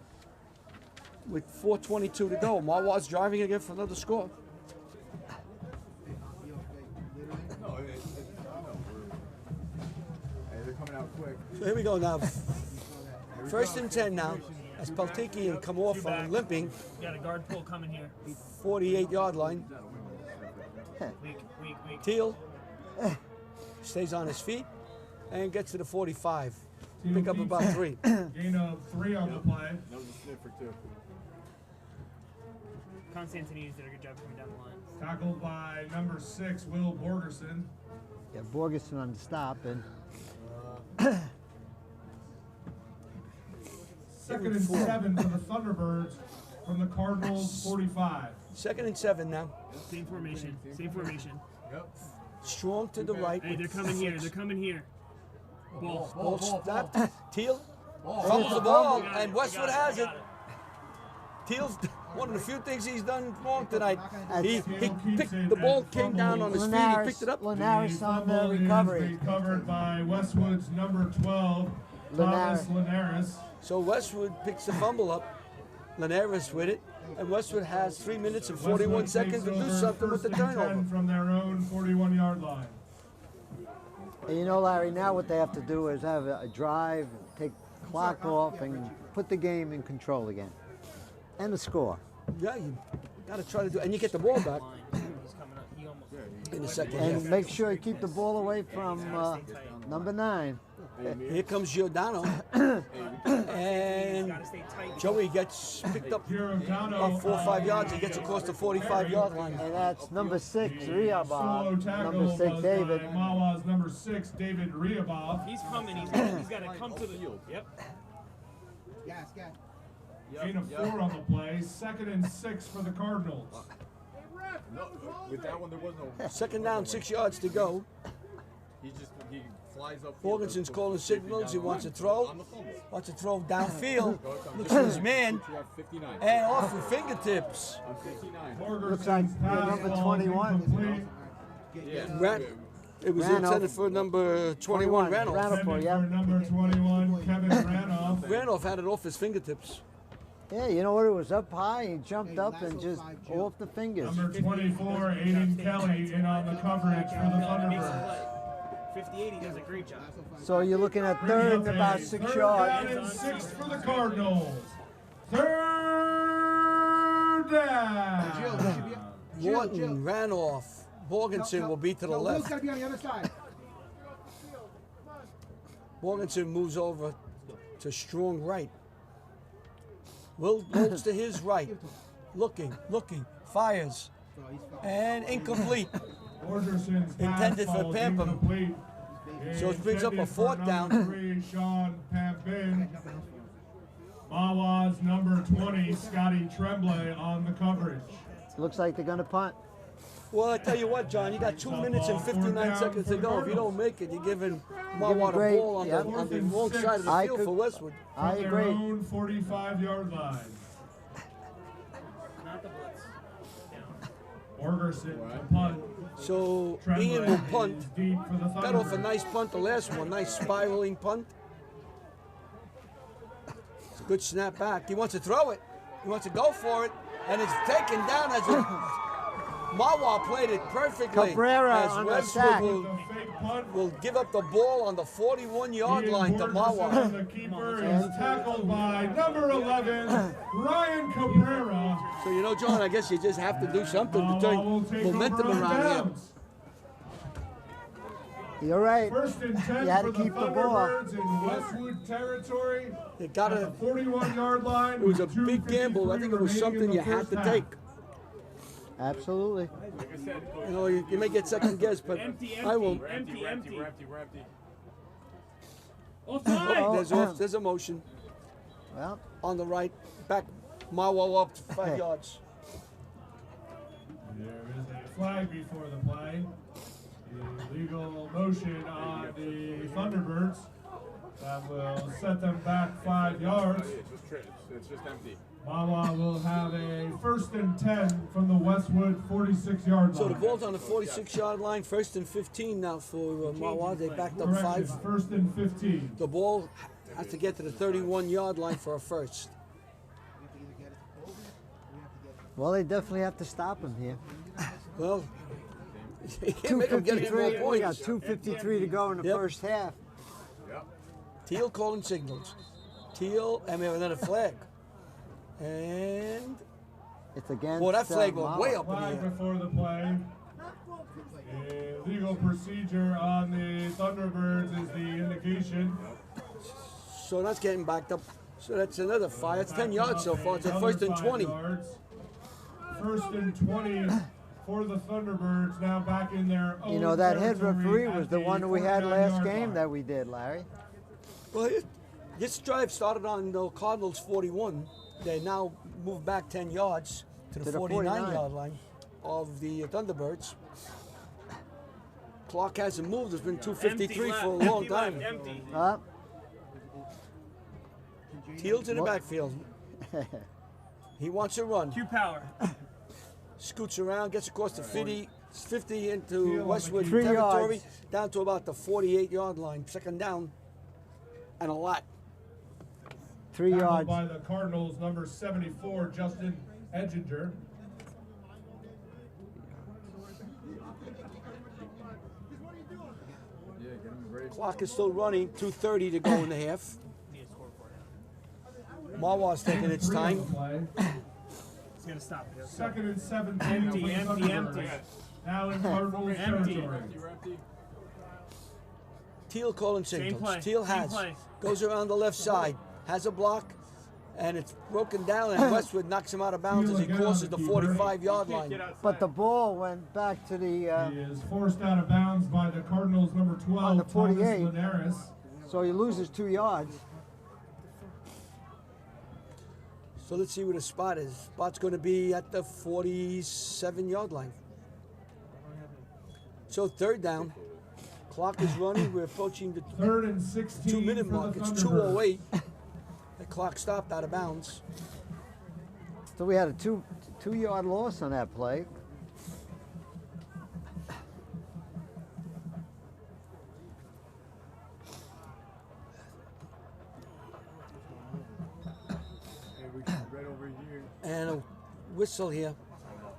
with 4:22 to go. Mahwah's driving again for another score. They're coming out quick. So here we go now. 1st and 10 now. As Peltikian come off on limping, You got a guard pull coming here. 48-yard line. Weak. Teal stays on his feet and gets to the 45. Teal Pick up keeps about it. 3. Gain of 3 on the play. That was a sniffer too. Constantinides did a good job coming down the line. Tackled by number 6, Will Borgerson. Yeah, Borgeson on the stop. And 2nd and 7 for the Thunderbirds from the Cardinals' 45. 2nd and 7 now. Same formation. Strong to the right. Hey, they're coming here. They're coming here. Ball. Ball snapped. Teal fumbles the ball, and Westwood has it. Teal's one of the few things he's done wrong tonight. He picked the ball, came down on his feet, he picked it up. Linares on the fumble is recovery. recovered by Westwood's number 12, Thomas Linares. So Westwood picks the fumble up. Linares with it. And Westwood has 3 minutes and 41 seconds to do something with the turnover. From their own 41-yard line. And you know, Larry, now what they have to do is have a drive, take clock off, and put the game in control again. And the score. Yeah, you got to try to do, and you get the ball back He's coming up. He almost. in the second And half. make sure you keep the ball away from number 9. Here comes Giordano, and Gotta stay tight. Joey gets picked up Giordano, about 4 or 5 yards. He gets across the 45-yard line. And that's number 6, Solo Riabov. tackle Number 6, was David. by Mahwah's number 6, David Riabov. He's coming. He's got to come to the. Yep. Gas, gas. Gain of 4 on the play. 2nd and 6 for the Cardinals. No, with that one, there was no. Second down, 6 yards to go. He flies up. Morgansen's calling signals. He wants to throw. On the fumble. Wants to throw downfield. Looks for his man. You have 59. And off with fingertips. I'm 59. Looks like number 21. Ran, it was Ranoff. intended for number 21, Ranoff. Ranoff. For Yeah. number 21, Kevin Ranoff. Ranoff had it off his fingertips. Yeah, you know what? It was up high. He jumped up and just off the fingers. Number 24, Aiden Kelly, in on the coverage for the Thunderbirds. 58. He does a great job. So you're looking at third and about 6 yards. Third down and 6 for the Cardinals. Third down. Morton ran off. Morgansen will be to the Will's left. got to be on the other side. Morgansen moves over to strong right. Will moves to his right. Looking, fires. And incomplete. Orgerson's pass Intended for ball is Pampin. incomplete. So it brings up a Intended for 4th down. number 3, Sean Pampin. Mahwah's number 20, Scotty Tremblay, on the coverage. Looks like they're going to punt. Well, I tell you what, John, you got 2 minutes and 59 seconds to go. If you don't make it, you're giving Mahwah the great, ball on yeah. the wrong side of the I field could- for Westwood. I From their agree. own 45-yard line. Not the blitz. Orgerson to punt. So Tremblay Ian will punt. is deep for the Got off a Thunderbirds. nice punt the last one, nice spiraling punt. It's a good snap back. He wants to throw it. He wants to go for it, and it's taken down as a Mahwah played it perfectly. Cabrera as on the Westwood sack. will, The fake punt. will give up the ball on the 41-yard line to Ian Mahwah. Borgeson, the keeper, is tackled by number 11, Ryan Cabrera. So you know, John, I guess you just have to do something to Mahwah turn will take momentum over on around here. downs. You're right. 1st and 10 You had for to the keep the ball. Thunderbirds in Westwood territory. They got At to. the 41-yard line. It was a with big gamble. I think it was 2:53 something remaining you in the had to first take. half. Absolutely. You know, you may get second guess, but Empty. I won't. Empty. We're empty. Offside. Oh, there's a motion Well, on the right. Back, Mahwah up to 5 yards. There is a flag before the play. Illegal motion on the Thunderbirds. That will set them back 5 yards. It's just empty. Mahwah will have a 1st and 10 from the Westwood 46-yard line. So the ball's on the 46-yard line. 1st and 15 now for Mahwah. They backed up Correction, 5. 1st and 15. The ball has to get to the 31-yard line for a first. well, they definitely have to stop him here. Well, you can't make them get any more 2:53. We got points. 2:53 to go in the Yep. first half. Teal calling signals. Teal, and we have another flag. And It's against. boy, that flag went Mahwah. way up in the Flag air. before the play. Legal procedure on the Thunderbirds is the indication. So that's getting backed up. So that's another 5. That's 10 yards so far. It's a Another 1st and 5 20. yards. 1st and 20 for the Thunderbirds, now back in their own You know, that head territory referee at was the one that we had 49-yard last game line. that we did, Larry. Well, this drive started on the Cardinals 41. They now moved back 10 yards to the 49-yard line of the Thunderbirds. Clock hasn't moved. It's been 2:53 for a long time. Empty. Teal to the backfield. He wants to run. Q power. Scoots around, gets across the 50 into Teal on Westwood the 3 territory, yards. down to about the 48-yard line. 2nd down, and a lot. 3 Tackled yards. by the Cardinals, number 74, Justin Edginger. Yeah, get him ready. Clock is still running. 2:30 to go in the half. Mahwah's taking its time. Play. It's gonna stop. Second and 17. Empty, for the empty, Thunderbirds. empty. Now in Cardinals Empty. territory. You're empty. Teal calling Same signals. play, Teal same has. play. Goes around the left side. Has a block. And it's broken down, and Westwood knocks him out of bounds as he crosses the 45-yard line. But the ball went back to the, He is forced out of bounds by the Cardinals number 12, On the Thomas 48. Linares. so he loses 2 yards. So let's see where the spot is. Spot's going to be at the 47-yard line. So third down. Clock is running. We're approaching the Third and 16 2-minute for mark. the It's Thunderbirds. 2:08. The clock stopped out of bounds. So we had a 2-yard loss on that play. Hey, we can right over here. And a whistle here.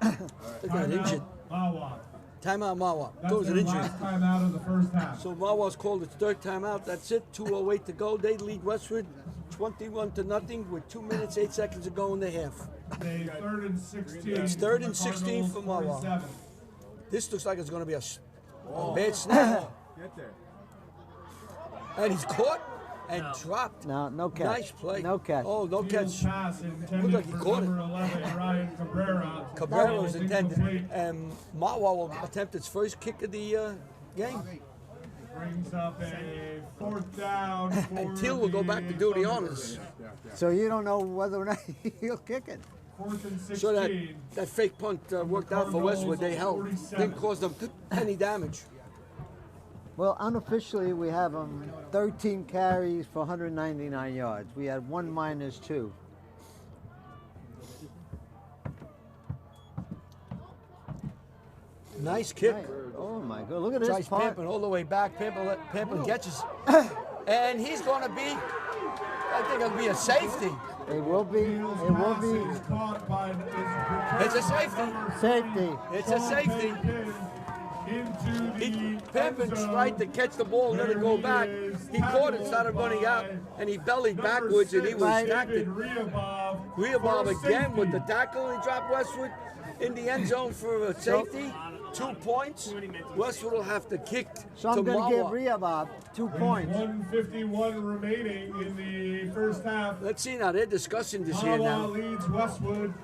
They got injured. Mahwah. Timeout, Mahwah. That's Goes an their injury. last time out of the first half. So Mahwah's called its third timeout. That's it. 2:08 to go. They lead Westwood 21-0 with 2 minutes, 8 seconds to go in the half. A third and 16. It's third for and the 16 for Cardinals, Mahwah. 47. This looks like it's going to be a bad snap. Get there. And he's caught and dropped. No catch. Nice play. No catch. Oh, no Field's catch. pass intended Looked like he for caught it. number 11, Ryan Cabrera. Cabrera was Incomplete. intended. And Mahwah will attempt its first kick of the game. Brings up a fourth down. And for Teal will go back to do the Thunderbirds. honors. So you don't know whether or not he'll kick it. Fourth and 16. So that fake punt worked out for Westwood. They held. Didn't cause them any damage. Well, unofficially, we have 13 carries for 199 yards. We had 1 minus 2. Nice kick. Oh my God! Look at this Tries punt. Pampin all the way back. Pampin catches. And he's going to be, I think it'll be a safety. It will be. It will be Is caught by It's a safety. safety. It's a safety. Into the Pampin tried to catch the ball and let it go back. He caught it, started running out, and he bellied backwards, and he was tackled. Rehbob again with the tackle, and he dropped Westwood in the end zone for a safety. 2 points. Westwood will have to kick So I'm to going to give Mahwah. Rehbob 2 points. 1:51 remaining in the first half. Let's see now, they're discussing this here Mahwah now. leads Westwood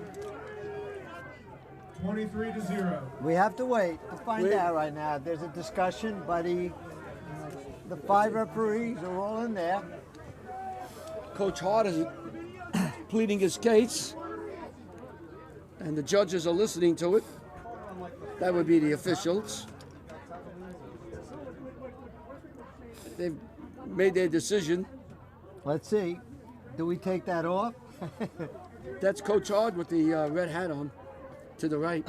23-0. We have to wait to find Wait. out right now. There's a discussion, but the 5 referees are all in there. Coach Hart is pleading his case, and the judges are listening to it. That would be the officials. They've made their decision. Let's see. Do we take that off? That's Coach Hart with the red hat on to the right.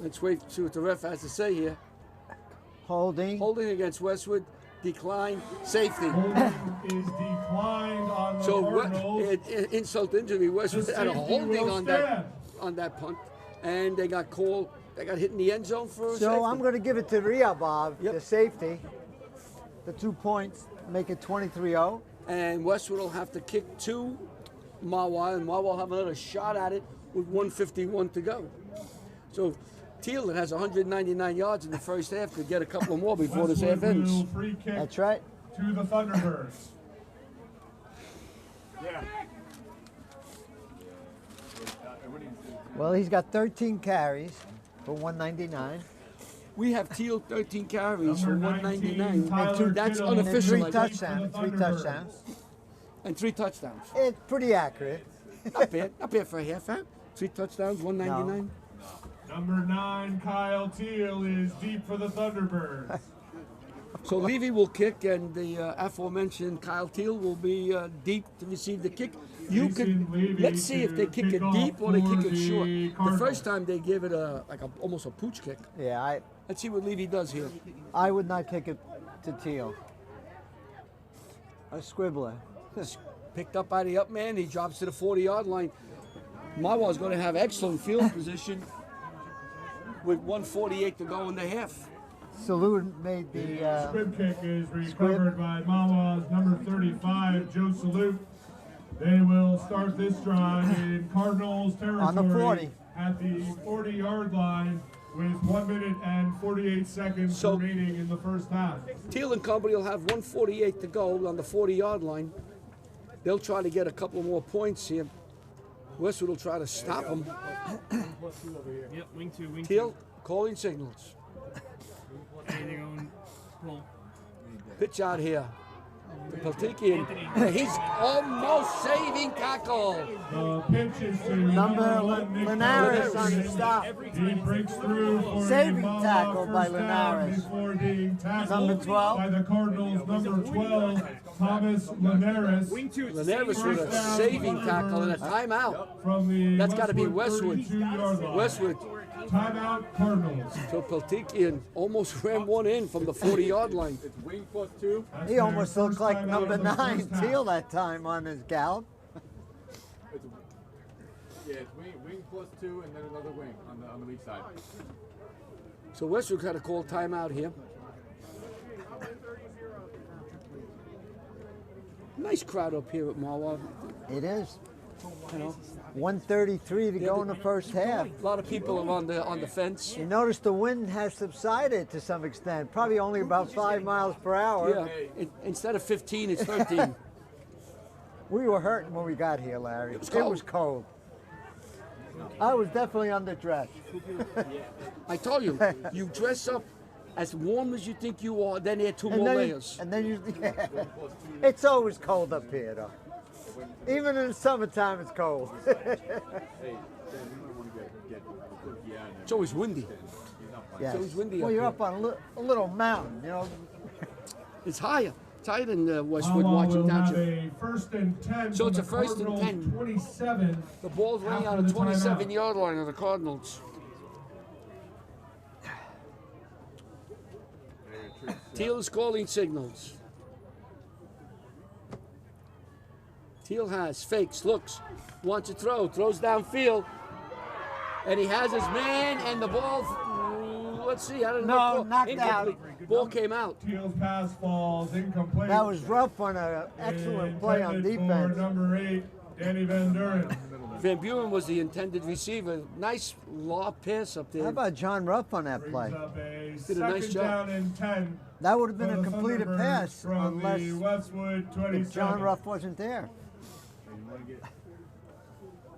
Let's wait to see what the ref has to say here. Holding. Holding against Westwood, decline, safety. Holding is declined on the So Cardinals. insult to injury. Westwood The had a safety holding will on that punt, and they got called. They got hit in the end zone for a So safety. I'm going to give it to Rehbob, Yep. the safety. The 2 points make it 23-0. And Westwood will have to kick to Mahwah, and Mahwah will have another shot at it with 1:51 to go. So Teal, that has 199 yards in the first half, could get a couple more before this half Westwood ends. will free kick That's right. to the Thunderbirds. Yeah. Well, he's got 13 carries for 199 We have Teal 13 carries for Number 199. 19, Tyler That's Kittle. and unofficial. 3 I guess. touchdowns. 3 touchdowns. And 3 touchdowns. It's pretty accurate. Not bad. Not bad for a half, huh? 3 touchdowns, 199. Number 9, Kyle Teal, is deep for the Thunderbirds. So Levy will kick, and the aforementioned Kyle Teal will be deep to receive the kick. You Jason could Levy let's see if they to kick it kick off deep or they for kick it the short. The Cardinals. first time they gave it almost a pooch kick. Yeah, Let's see what Levy does here. I would not kick it to Teal. A squibbler. Picked up by the up man. He drops to the 40-yard line. Mahwah's going to have excellent field position with 1:48 to go in the half. Salute made the Squib kick is recovered by Mahwah's number 35, Joe Salute. They will start this drive in Cardinals territory On the 40. at the 40-yard line with 1 minute and 48 seconds So- remaining in the first half. Teal and company will have 1:48 to go on the 40-yard line. They'll try to get a couple more points here. Westwood will try to stop them. Yep, wing two, wing Teal calling signals. two. Okay, they're going pull. Pitch out here. To Peltikian. He's almost saving tackle. The pitch is to Number one, Nick Linares Peltikian. on the stop. He breaks through for Saving a Mahwah tackle by first down Linares. before being tackled Number 12. by the Cardinals. Number 12, Thomas Linares. Wing two, it's the Linares same with a saving tackle and a timeout. From the That's gotta be Westwood. 32-yard line. Westwood. Timeout Cardinals. So Peltikian almost ran one in from the 40-yard line. It's wing +2. That's He their almost first looked like timeout number of the 9 first half. Teal that time on his gallop. It's, yeah, it's wing +2 and then another wing on the weak side. So Westwood had to call timeout here. Nice crowd up here at Mahwah. It is. You know, 1:33 to go in the first half. a lot of people are on the fence. You notice the wind has subsided to some extent, probably only about 5 miles per hour. Yeah, instead of 15, it's 13. We were hurting when we got here, Larry. It was cold. It was cold. I was definitely underdressed. I told you, you dress up as warm as you think you are, then add two And more then, layers. yeah. It's always cold up here, though. Even in the summertime, it's cold. Hey, Dan, you might want to get the cookie out of there. It's always windy. He's not playing. Yes. always windy Well, up you're here. up on a little mountain, you know. It's higher. It's higher than Westwood, Mahwah Watching will have Township. a first and 10 So from it's the a first and Cardinals 10. 27. The ball's running After on the the timeout. 27-yard line of the Cardinals. Teal is calling signals. Teal has, fakes, looks, wants to throw, throws downfield. And he has his man, and the ball, let's see, how did it No, go? knocked out. Incomplete. Ball came out. Teal's pass falls incomplete. That was rough on an excellent play on Intended defense. For number 8, Danny Van Duren. Van Buren was the intended receiver. Nice lob pass up there. How about John Ruff on that play? Brings up a Did a nice second job. down and 10. That would have been for a the completed Thunderbirds pass from unless the Westwood 27. if John Ruff wasn't there.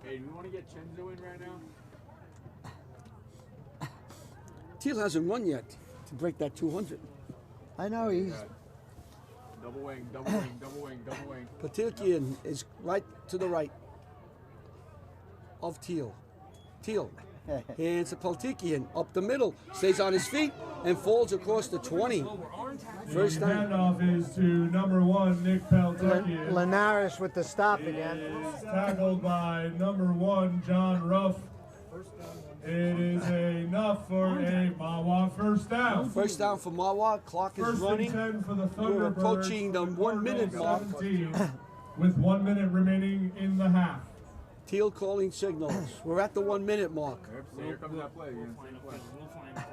Hey, do you want to get Chenzo in right now? Teal hasn't run yet to break that 200. I know he's Double wing, double wing, double wing, double wing. Peltikian is right to the right of Teal. Teal hands to Peltikian up the middle, stays on his feet, and falls across the 20. First The down. handoff is to number 1, Nick Peltikian. Linares with the stop again. Is tackled by number 1, John Ruff. It is enough for a Mahwah first down. First down for Mahwah. Clock is First and running. 10 for the We're Thunderbirds. approaching the from 1 minute Cardinals mark. 17, with 1 minute remaining in the half. Teal calling signals. We're at the 1 minute mark. Yep, so here comes that play again. Same play. We'll find it.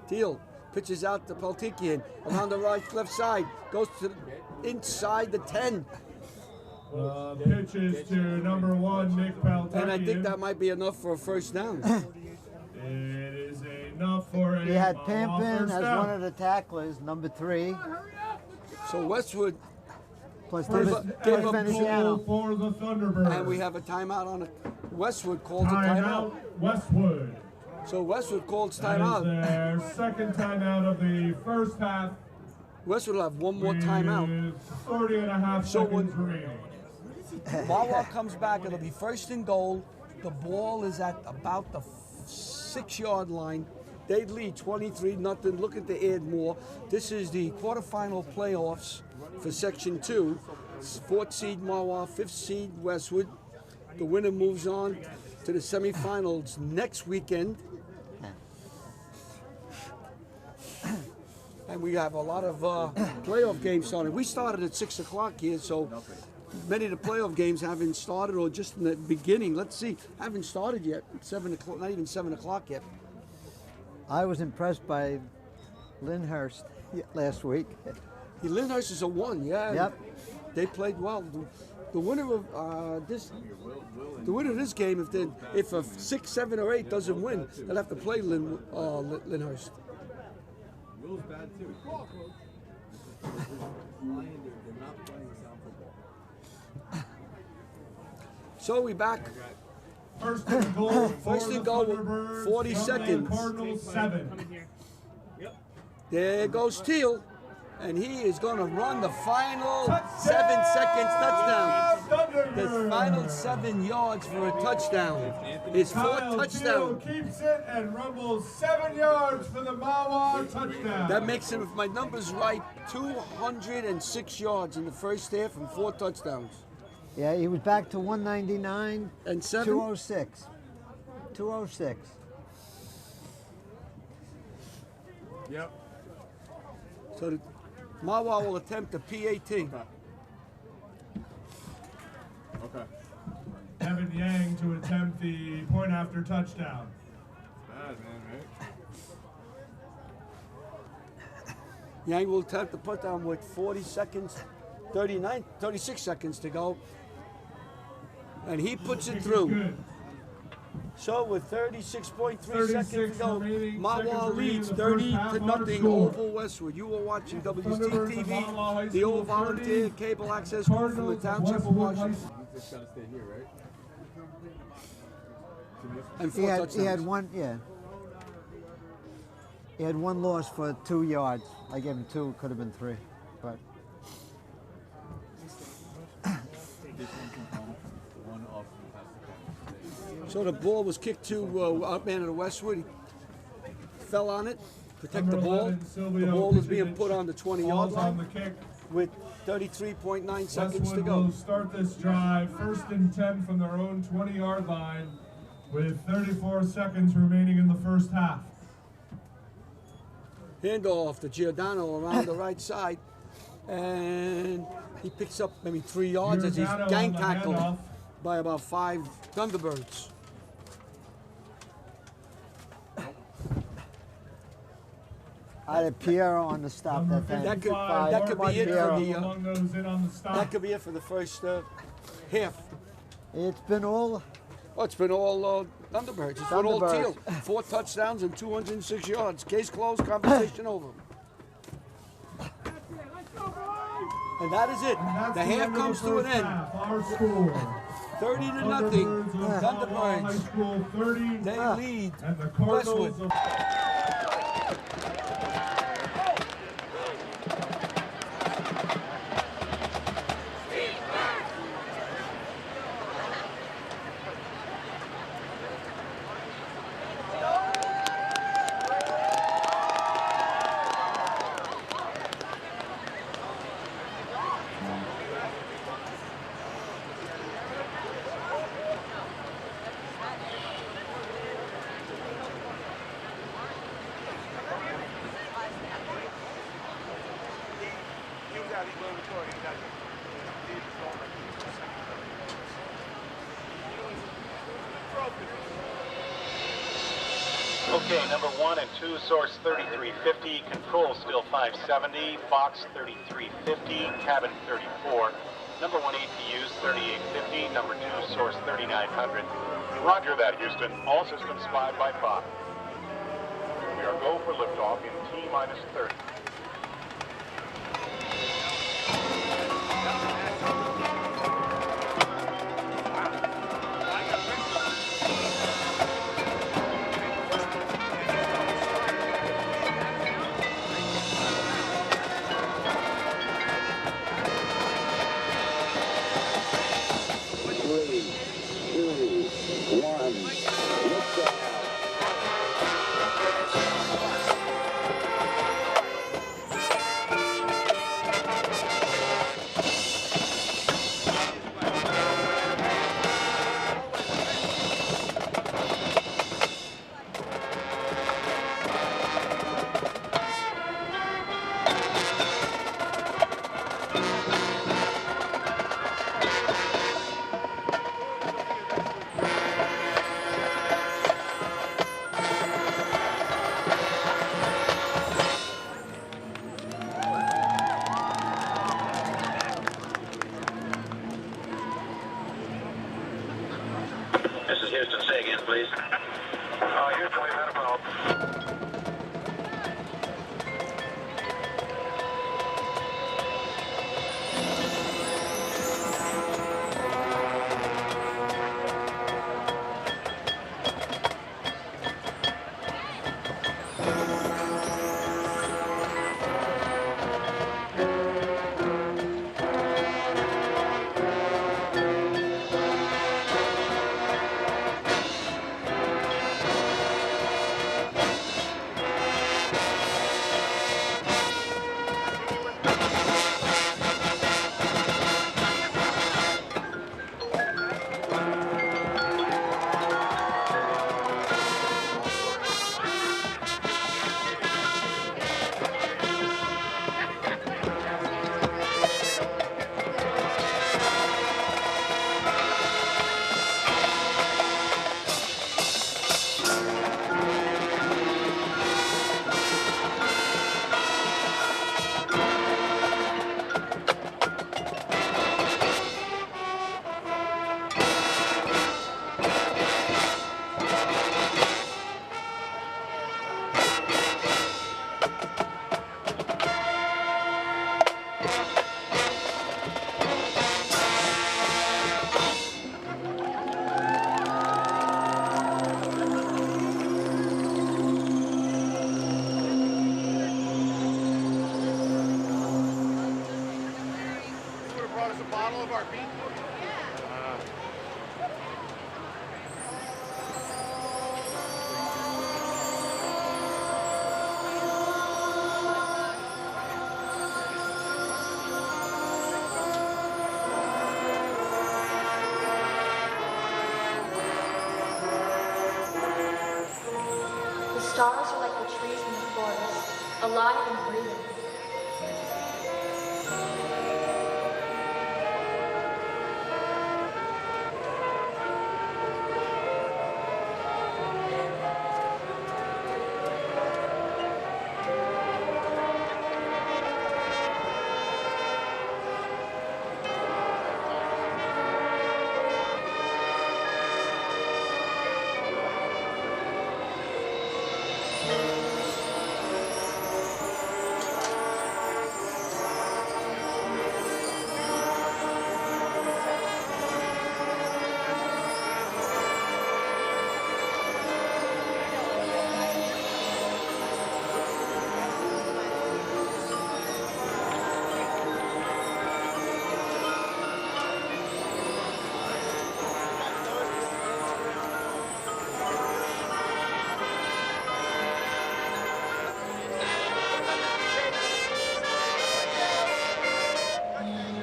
Teal pitches out to Peltikian around the left side. Goes to inside the 10. Pitch is to number 1, Nick Peltikian. And I think that might be enough for a first down. It is enough for a He had Mahwah Pampin first as down. one of the tacklers, number 3, So Westwood, plus First Give and him Veneziano. goal for the Thunderbirds. and we have a timeout on it. Westwood called a Timeout, timeout. Westwood. So Westwood calls That is timeout. their second timeout of the first half. Westwood will have one more timeout. With 40 and a half So seconds when- remaining. Mahwah comes back, it'll be first and goal. The ball is at about the 6-yard line. They lead 23-0, looking to add more. This is the quarterfinal playoffs for Section 2. 4th seed Mahwah, 5th seed Westwood. The winner moves on to the semifinals next weekend. And and we have a lot of playoff games starting. We started at 6 o'clock here, so many of the playoff games haven't started or just in the beginning. Let's see, haven't started yet. 7 o'clock, not even 7 o'clock yet. I was impressed by Lyndhurst last week. Lyndhurst is a 1, yeah. Yep. They played well. The winner of the winner of this game, if a 6, 7, or 8 doesn't win, they'll have to play Lyndhurst. Will's bad too. They're not playing sound football. So we back. First and goal. First and goal with 40 seconds. Cardinals 7. There goes Teal, and he is going to run the final 7 seconds touchdown. The final 7 yards for a touchdown. His 4th touchdown. Teal keeps it and rumbles 7 yards for the Mahwah touchdown. That makes him, if my number's right, 206 yards in the first half and 4 touchdowns. Yeah, he was back to 199 And 7? 206. 206. Yep. So the Mahwah will attempt a PAT. Okay. Evan Yang to attempt the point after touchdown. Bad, man, right? Yang will attempt the put down with 40 seconds, 36 seconds to go. And he puts it through. Good. So with 36.3 seconds to 36 go, remaining Mahwah seconds leads remaining in the first half 30 to on nothing score. over Westwood. You are watching Thunderbirds of Mahwah High WCTV, the old School volunteer 30, cable access crew from the Cardinals of Township of Westwood High Washington. School. You just gotta stay here, right? And He 4 had touchdowns. one, yeah. He had 1 loss for 2 yards. I gave him 2, could have been 3. But One off from past. So the ball was kicked to up man of the Westwood. He fell on it, protect the Number ball. 11, The Silvio ball is being Kucinich put on the 20-yard falls on line the kick. with 33.9 seconds to Westwood go. will start this drive first and 10 from their own 20-yard line with 34 seconds remaining in the first half. Handoff to Giordano around the right side. And he picks up maybe 3 yards as he's Giordano gang on the tackled handoff. by about 5 Thunderbirds. I had Piero on the stop Number that time. That could- 55, that could be it for Piero the, among those in on the stop. That could be it for the first half. It's been all Oh, it's been all Thunderbirds. It's been all Teal. Thunderbirds. 4 touchdowns and 206 yards. Case closed, conversation over. And that is it. And that's The half end of comes the to an first end. half. Our score. 30 to nothing. Thunderbirds of Mahwah High Thunderbirds. School 30 They lead and the Cardinals Westwood. of Okay, number 1 and 2, source 3350, control still 570, box 3350, cabin 34. Number 1 APUs 3850, number 2 source 3900. Roger that, Houston. All systems 5 by 5. We are go for liftoff in T-minus 30. is Houston. Say again, please. Houston, we've had a problem. The stars are like the trees in the forest, alive and breathing.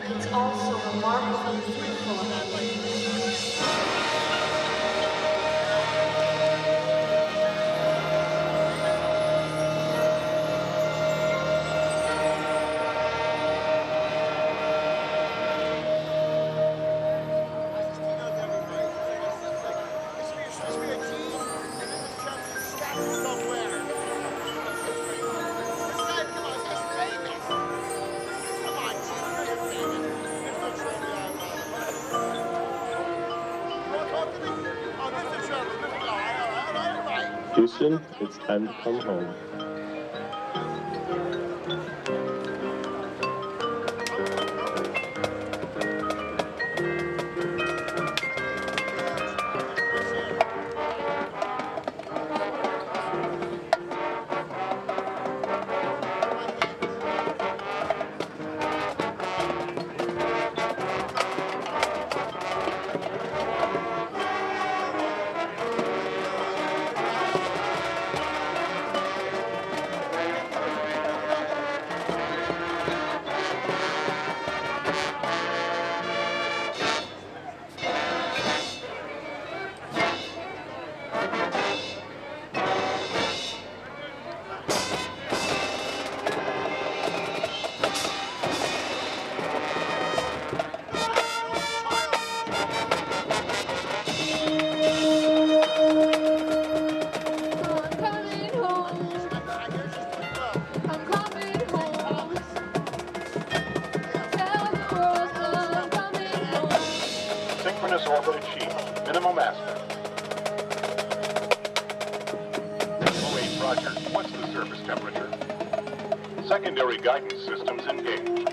It's also remarkably beautiful. Houston, it's time to come home. Synchronous orbit achieved. Minimum aspect. Roger. What's the surface temperature? Secondary guidance systems engaged.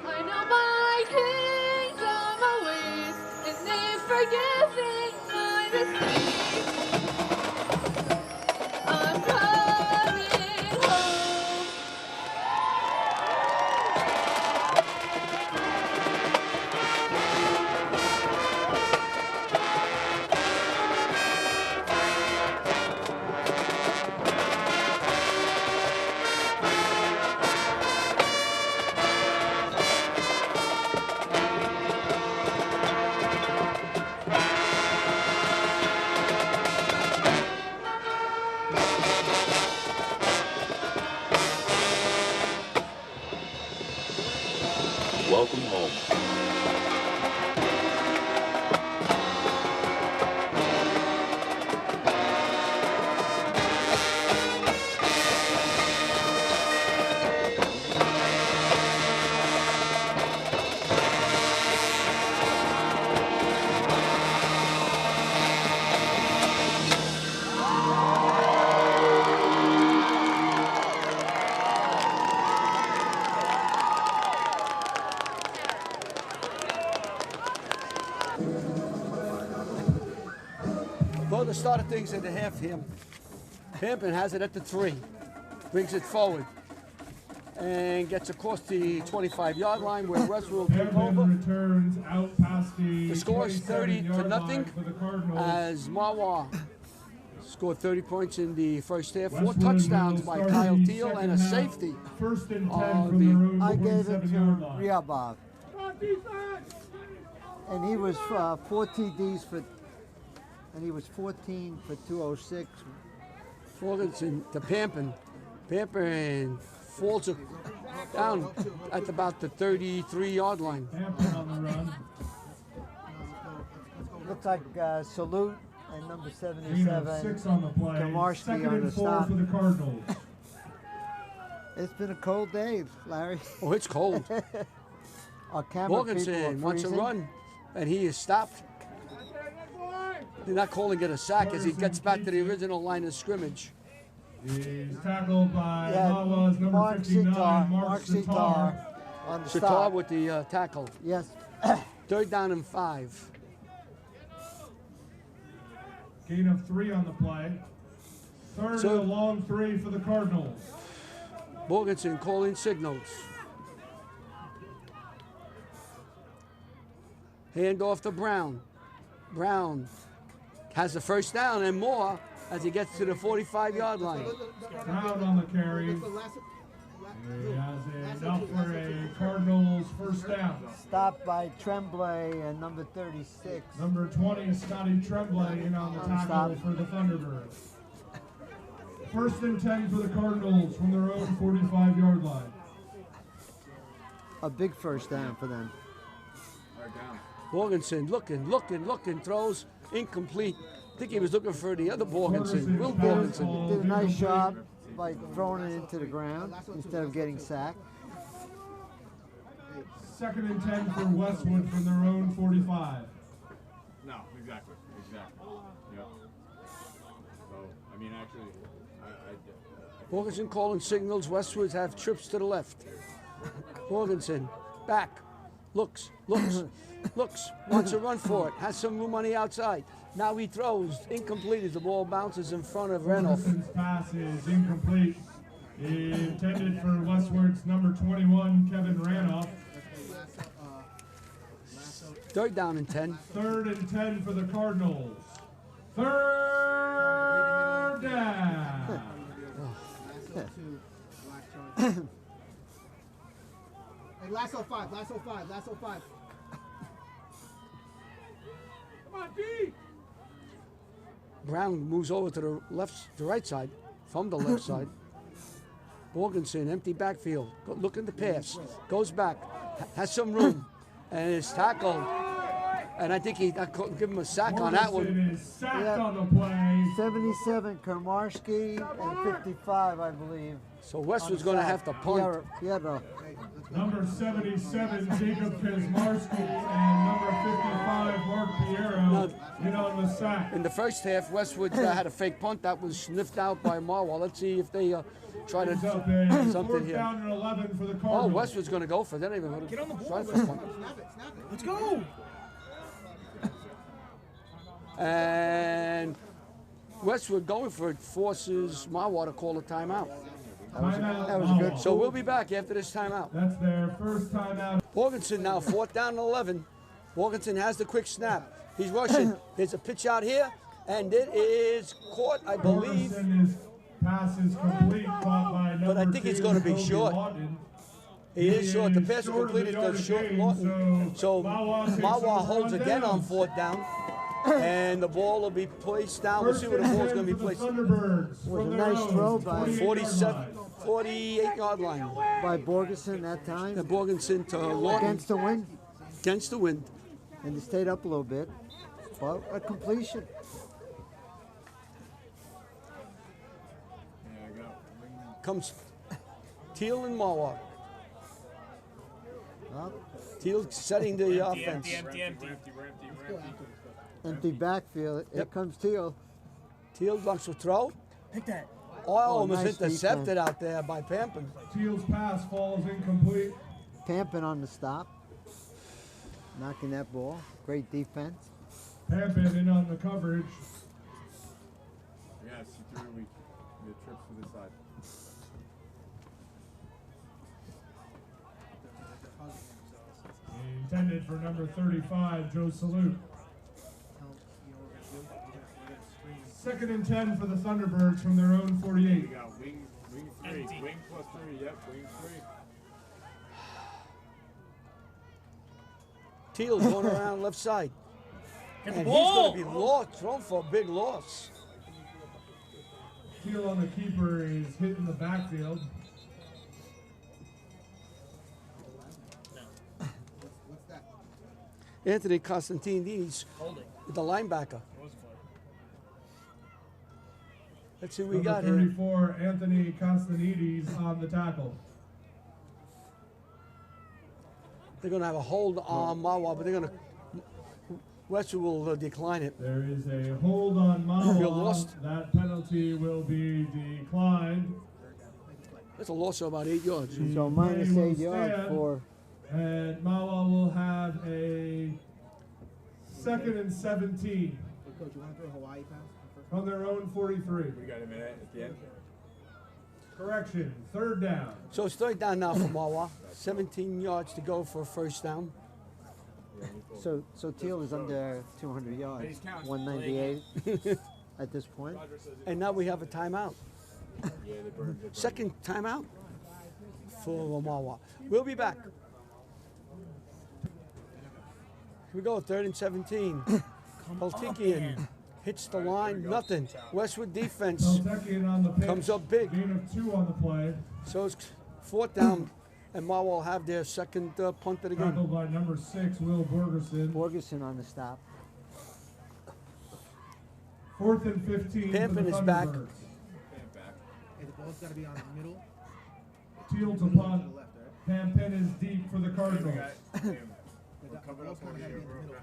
I know my kingdom awaits, and they're forgiving my mistakes. I'm coming home. Welcome home. Well, the start of things at the half here. Hampton has it at the 3. Brings it forward. And gets across the 25-yard line where Westwood will take over. Returns out past The score is 30-0 for the Cardinals. as Mahwah scored 30 points in the first half. 4 Westwood touchdowns will by start Kyle the Teal and a second half. safety. First and 10 on from their own I gave it to 47-yard line. Riabov. And he was 4 TDs for, and he was 14 for 206. Ferguson to Pampin. Pampin falls down at about the 33-yard line. Hampton on the run. Looks like Salute and number Gain 77. of 6 on the play. Kamarski Second on and the 4 stop. for the Cardinals. It's been a cold day, Larry. Oh, it's cold. Our camera people are Morganson wants a freezing. run, and he is stopped. They're not calling it a sack as he gets back to the original line of scrimmage. He's tackled by Yeah, Mahwah's number Mark 59, Sitar, Mark Sitar. on the Sitar stop. with the tackle. Yes. 3rd down and 5. Gain of 3 on the play. Third So- and a long 3 for the Cardinals. Morganson calling signals. Hand off to Brown. Brown has the first down and more as he gets to the 45-yard line. Brown on the carry. He has enough for a Cardinals first down. Stopped by Tremblay and number 36. Number 20, Scotty Tremblay in on the tackle Stop. for the Thunderbirds. First and 10 for the Cardinals from their own 45-yard line. A big first down for them. Morganson looking, throws incomplete. I think he was looking for the other Morganson, Will Ferguson's Morganson. pass Did a nice incomplete. job by throwing it into the ground instead of getting sacked. Second and 10 for Westwood from their own 45. No, exactly. Yep. So, I mean, actually, Morganson calling signals. Westwoods have trips to the left. Morganson back, looks, wants to run for it, has some room on the outside. Now he throws, incomplete as the ball bounces in front of Renoff. Ferguson's pass is incomplete. Intended for Westwood's number 21, Kevin Ranoff. 3rd down and 10. Third and 10 for the Cardinals. Third down. Hey, lasso 5, lasso 5, lasso 5. Come on, D. Brown moves over to the right side, from the left side. Morganson, empty backfield, looking to pass, goes back, has some room, and is tackled. And I think he give him a sack on that one. Morganson is sacked on the play. 77, Kermarski, and 55, I believe. So Westwood's going to have to punt. Yeah, no. Number 77, Jacob Kazmarski, and number 55, Mark Piero. Now in on the sack. In the first half, Westwood had a fake punt that was sniffed out by Mahwah. Let's see if they try to It's up do a something fourth here. down and 11 for the Oh, Cardinals. Westwood's going to go for it. They don't even Get on the try ball. for a punt. Let's go. And Westwood going for it forces Mahwah to call a timeout. That was a good So we'll be back after this timeout. That's their first timeout. Morganson now, 4th down and 11. Morganson has the quick snap. He's rushing. There's a pitch out here, and it is caught, I believe. His pass is complete, caught by But I number think it's 2, going to be Kobe short. Lawton. He is short. The He is pass is short of completed the to yardage short gain, Lawton. So Mahwah takes Mahwah over holds on again on downs. 4th down. And the ball will be placed down. We'll see where the ball's going to be placed. Thunderbirds Was a from nice their throw own by 47, 48-yard line. by Borgeson that time And Morganson to Lawton against the wind, against the wind. and he stayed up a little bit, but a completion. There you go. Comes Teal and Mahwah. Well, Teal setting the offense. Empty. empty backfield. Here Yep. comes Teal. Teal wants to throw. Pick that. Oh, almost nice intercepted defense. out there by Pampin. Teal's pass falls incomplete. Pampin on the stop, knocking that ball. Great defense. Pampin in on the coverage. Yes, you threw weak. The trips to the side. Intended for number 35, Joe Salute. 2nd and 10 for the Thunderbirds from their own 48. We got wing 3. Empty. Wing plus 3. Yep, wing 3. Teal's going around left side. Get the And he's ball. going to be lost, thrown for a big loss. Teal on the keeper is hitting the backfield. Anthony Constantinides, Holding. the linebacker. Let's see what we Number got here. 34, Anthony Constantinides on the tackle. They're going to have a hold on Mahwah, but they're going to. Westwood will decline it. There is a hold on You're Mahwah. lost. That penalty will be declined. That's a loss of about 8 yards. The So minus play will 8 yards stand, for And Mahwah will have a 2nd and 17 Coach, you want to throw a Hawaii pass? from their own 43. We got a minute at the end. Correction, 3rd down. So it's 3rd down now for Mahwah. 17 yards to go for a 1st down. so Teal is under 200 yards, He's counting. 198 at this point. And now we have a timeout. Yeah, they burned it. 2nd timeout for Mahwah. We'll be back. Here we go, 3rd and 17. Peltikian hits the line, nothing. Westwood defense Peltekian on the pitch. comes up big. Gain of 2 on the play. So it's 4th down, and Mahwah will have their 2nd punt of the game. Tackled by number 6, Will Borgerson. Borgeson on the stop. 4th and 15 for Pampin the is back. Thunderbirds. Hey, the ball's got to be on the middle. Teal to punt. Pampin is deep for the Cardinals. The ball's kind of got to be in the middle.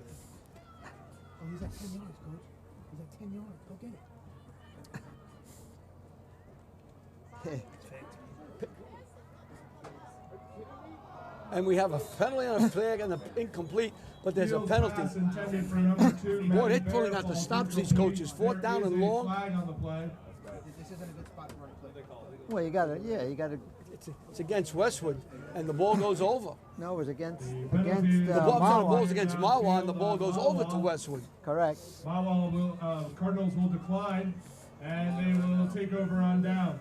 Oh, he's at 10 yards, coach. He's at 10 yards. Go get it. And we have a penalty on a flag and an incomplete, but there's a Teal's penalty. pass intended for number 2, Boy, they're Matthew pulling Bear out the falls stops, these incomplete. coaches. 4th down There and is a long. flag on the play. This isn't a good spot to run a play. Well, you gotta. It's against Westwood, and the ball goes over. No, it was against penalty The ball, Mahwah. ball's against Mahwah, and the ball goes over to Westwood. Correct. Mahwah will, Cardinals will decline, and they will take over on downs.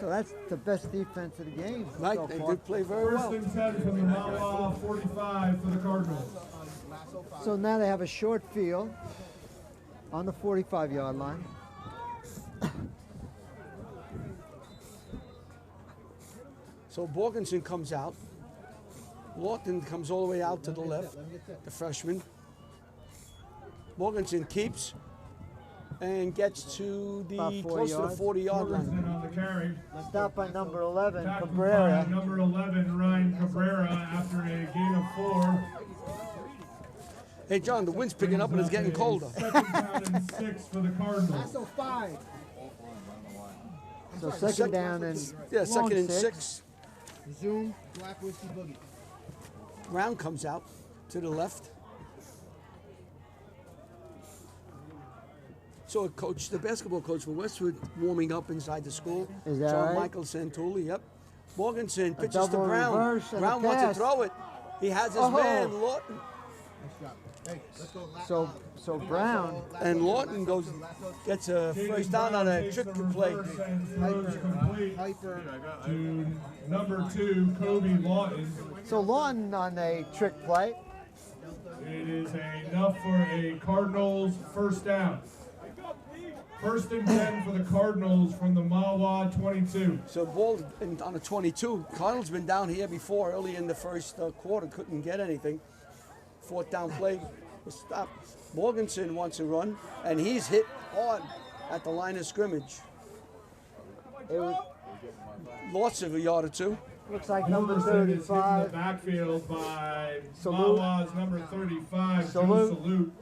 So that's the best defense of the game. Right, so they far. did play very First well. and 10 from the Mahwah 45 for the Cardinals. So now they have a short field on the 45-yard line. So Borgenson comes out. Lawton comes all the way out to the left, the freshman. Morganson keeps and gets to About the 4 close to the yards. 40-yard Morganson line. on the carry. Stop by number 11, Tackled Cabrera. by number 11, Ryan Cabrera, after a gain of 4. Hey, John, the wind's picking up and it's getting colder. Second down and 6 for the Cardinals. Lasso 5. So second down and Yeah, second long and 6. Zoom, Black Whiskey Boogie. Brown comes out to the left. So, coach, the basketball coach for Westwood, warming up inside the school. Is that John right? Michael Santulli, yep. Morganson pitches to double Brown. reverse and a Brown wants to pass. throw it. He has his Oh. man, Lawton. Nice job. Hey, let's go. So Brown. And Lawton gets a first down on a Takes trick the play. reverse and throws complete Hyper. to number 2, Kobe Lawton. So Lawton on a trick play. It is enough for a Cardinals first down. First and 10 for the Cardinals from the Mahwah 22. So ball on the 22. Cardinals been down here before early in the first quarter. Couldn't get anything. Fourth down play was stopped. Morganson wants to run, and he's hit hard at the line of scrimmage. It was, Loss of a yard or two. looks like number Morrison is hit in the 35. backfield by Salute. Mahwah's number 35, Salute. Joe Salute.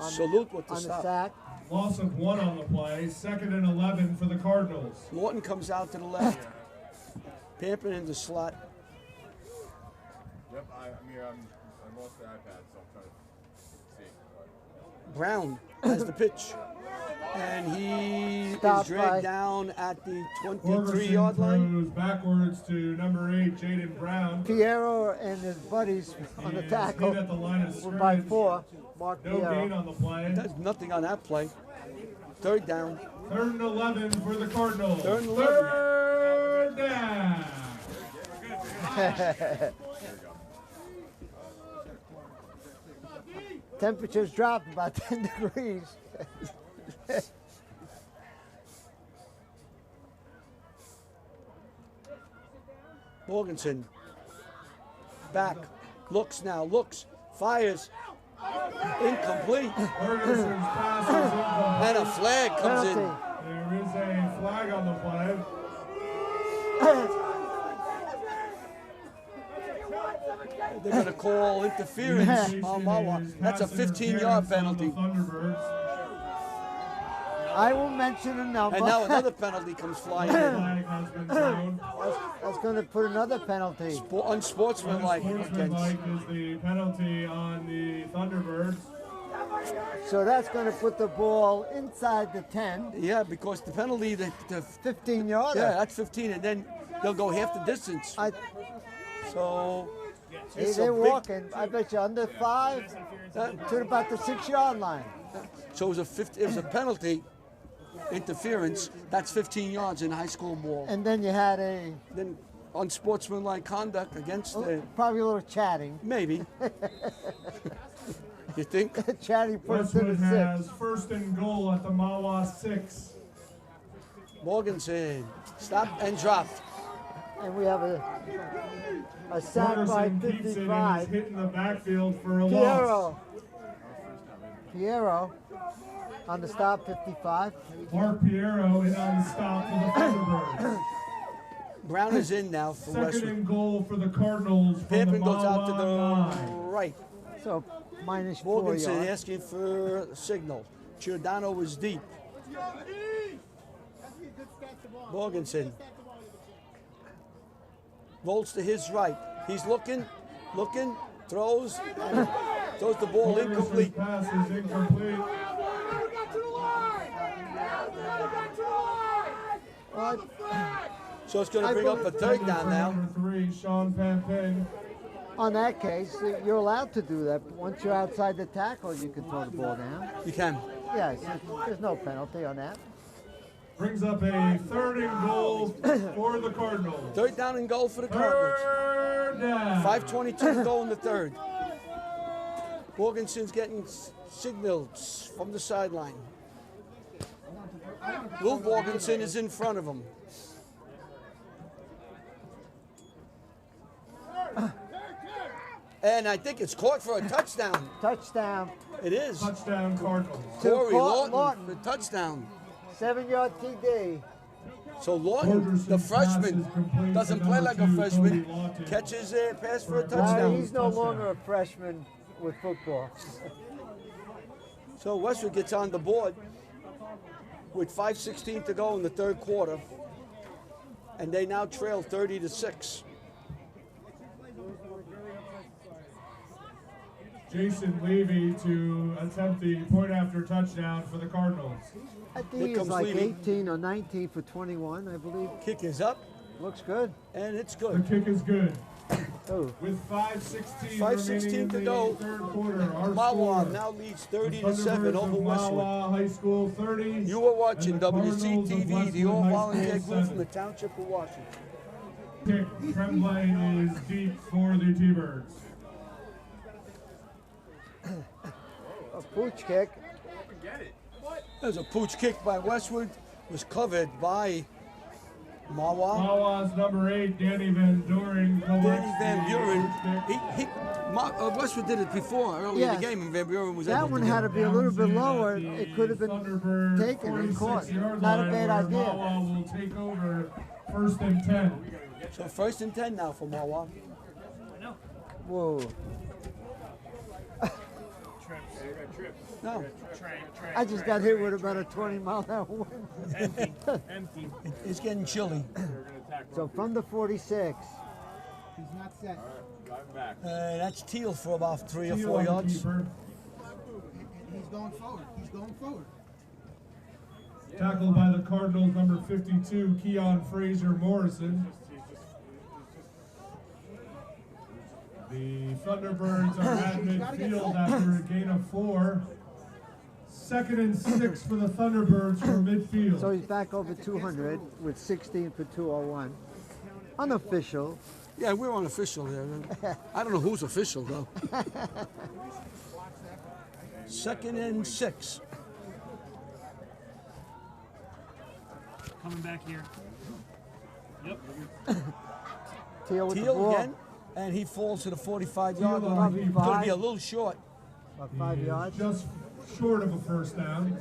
Salute with the On the stop. sack. Loss of 1 on the play. Second and 11 for the Cardinals. Lawton comes out to the left. Pampin in the slot. Yep, I lost the iPad, so I'm trying to see. Brown has the pitch. And he Stopped is dragged by- down at the Ferguson 23-yard line. throws backwards to number 8, Jaden Brown. Piero and his buddies on the He is tackle hit at the line of were by scrimmage. 4. Mark No gain Piero. on the play. There's nothing on that play. Third down. Third and 11 for the Cardinals. Third and 11. Third down. Temperatures dropped about 10 degrees. Morganson. Back. Looks now. Looks. Fires. Incomplete. Ferguson's pass is incomplete. And a flag comes in. Penalty. There is a flag on the play. They're going to call interference on Mahwah. That's a 15-yard penalty. I will mention a number. And now another penalty comes flying in. Flag has been thrown. That's going to put another penalty. Unsportsmanlike against. Unsportsmanlike is the penalty on the Thunderbirds. So that's going to put the ball inside the 10. Yeah, because the penalty, the 15-yarder. yeah, that's 15, and then they'll go half the distance. So it's They're a big, walking. I bet you under 5 to about the 6-yard line. so it was a penalty, interference. That's 15 yards in high school ball. And then you had a Then unsportsmanlike conduct against the probably a little chatting. maybe. You think? Chatting put us in Westwood the 6. has first and goal at the Mahwah 6. Morganson stopped and dropped. And we have a sack by Ferguson keeps it and is 55. hit in the backfield for a loss. Piero on the stop, 55. Mark Piero in on the stop for the Thunderbirds. Brown is in now for Second Westwood. and goal for the Cardinals from the Pampin goes out to Mahwah the 9. right. So minus 4 Morganson yards. asking for a signal. Giordano was deep. Morganson rolls to his right. He's looking, throws, and throws the ball Ferguson's incomplete. pass is incomplete. So it's going to bring up a third down now. Number 3, Sean Pampin. On that case, you're allowed to do that. Once you're outside the tackle, you can throw the ball down. You can. Yes, there's no penalty on that. Brings up a third and goal for the Cardinals. Third down and goal for the Cardinals. Third down. 5:22 to go in the third. Morganson's getting signals from the sideline. Lou Morganson is in front of him. And I think it's caught for a touchdown. Touchdown. It is. Touchdown Cardinals. Corey Lawton. Lawton for touchdown. 7-yard TD. So Lawton, the freshman, doesn't play like a freshman, catches a pass for a Larry, touchdown. he's no longer a freshman with football. So Westwood gets on the board with 5:16 to go in the third quarter, and they now trail 30-6. Jason Levy to attempt the point after touchdown for the Cardinals. I think he's like 18 or 19 for 21, I believe. Kick is up. Looks good. And it's The good. kick is good. Oh. With 5:16 5:16 to remaining in go. the third quarter, our Mahwah score, now leads the 30-7 Thunderbirds over of Westwood. Mahwah High School 30. You are watching and the Cardinals of WCTV, the Westwood all-volunteer High School group from 7. the Township of Washington. Kick trembling is deep for the T-Birds. A pooch kick. There's a pooch kick by Westwood, was covered by Mahwah. Mahwah's number 8, Danny Van Doren. Danny Van Buren. Westwood did it before, early in the game, and Van Buren was able That to one get had to it. be a little bit lower. It could have been taken and caught. Not a bad idea. Mahwah will take over 1st and 10. So 1st and 10 now for Mahwah. Whoa. No. I just got hit with about a 20-mile-an-hour wind. Empty. It's getting chilly. So from the 46. He's not set. That's Teal for about 3 or Teal 4 on the yards. keeper. He's going forward. He's going forward. Tackled by the Cardinals, number 52, Keon Fraser Morrison. The Thunderbirds are at midfield after a gain of 4. 2nd and 6 for the Thunderbirds from midfield. So he's back over 200 with 16 for 201. Unofficial. Yeah, we're unofficial there. I don't know who's official, though. 2nd and 6. Coming back here. Yep. Teal with the Teal ball. again, and he falls to the 45-yard Teal on line. the Going to be five. a little short. About 5 yards. Just short of a first down.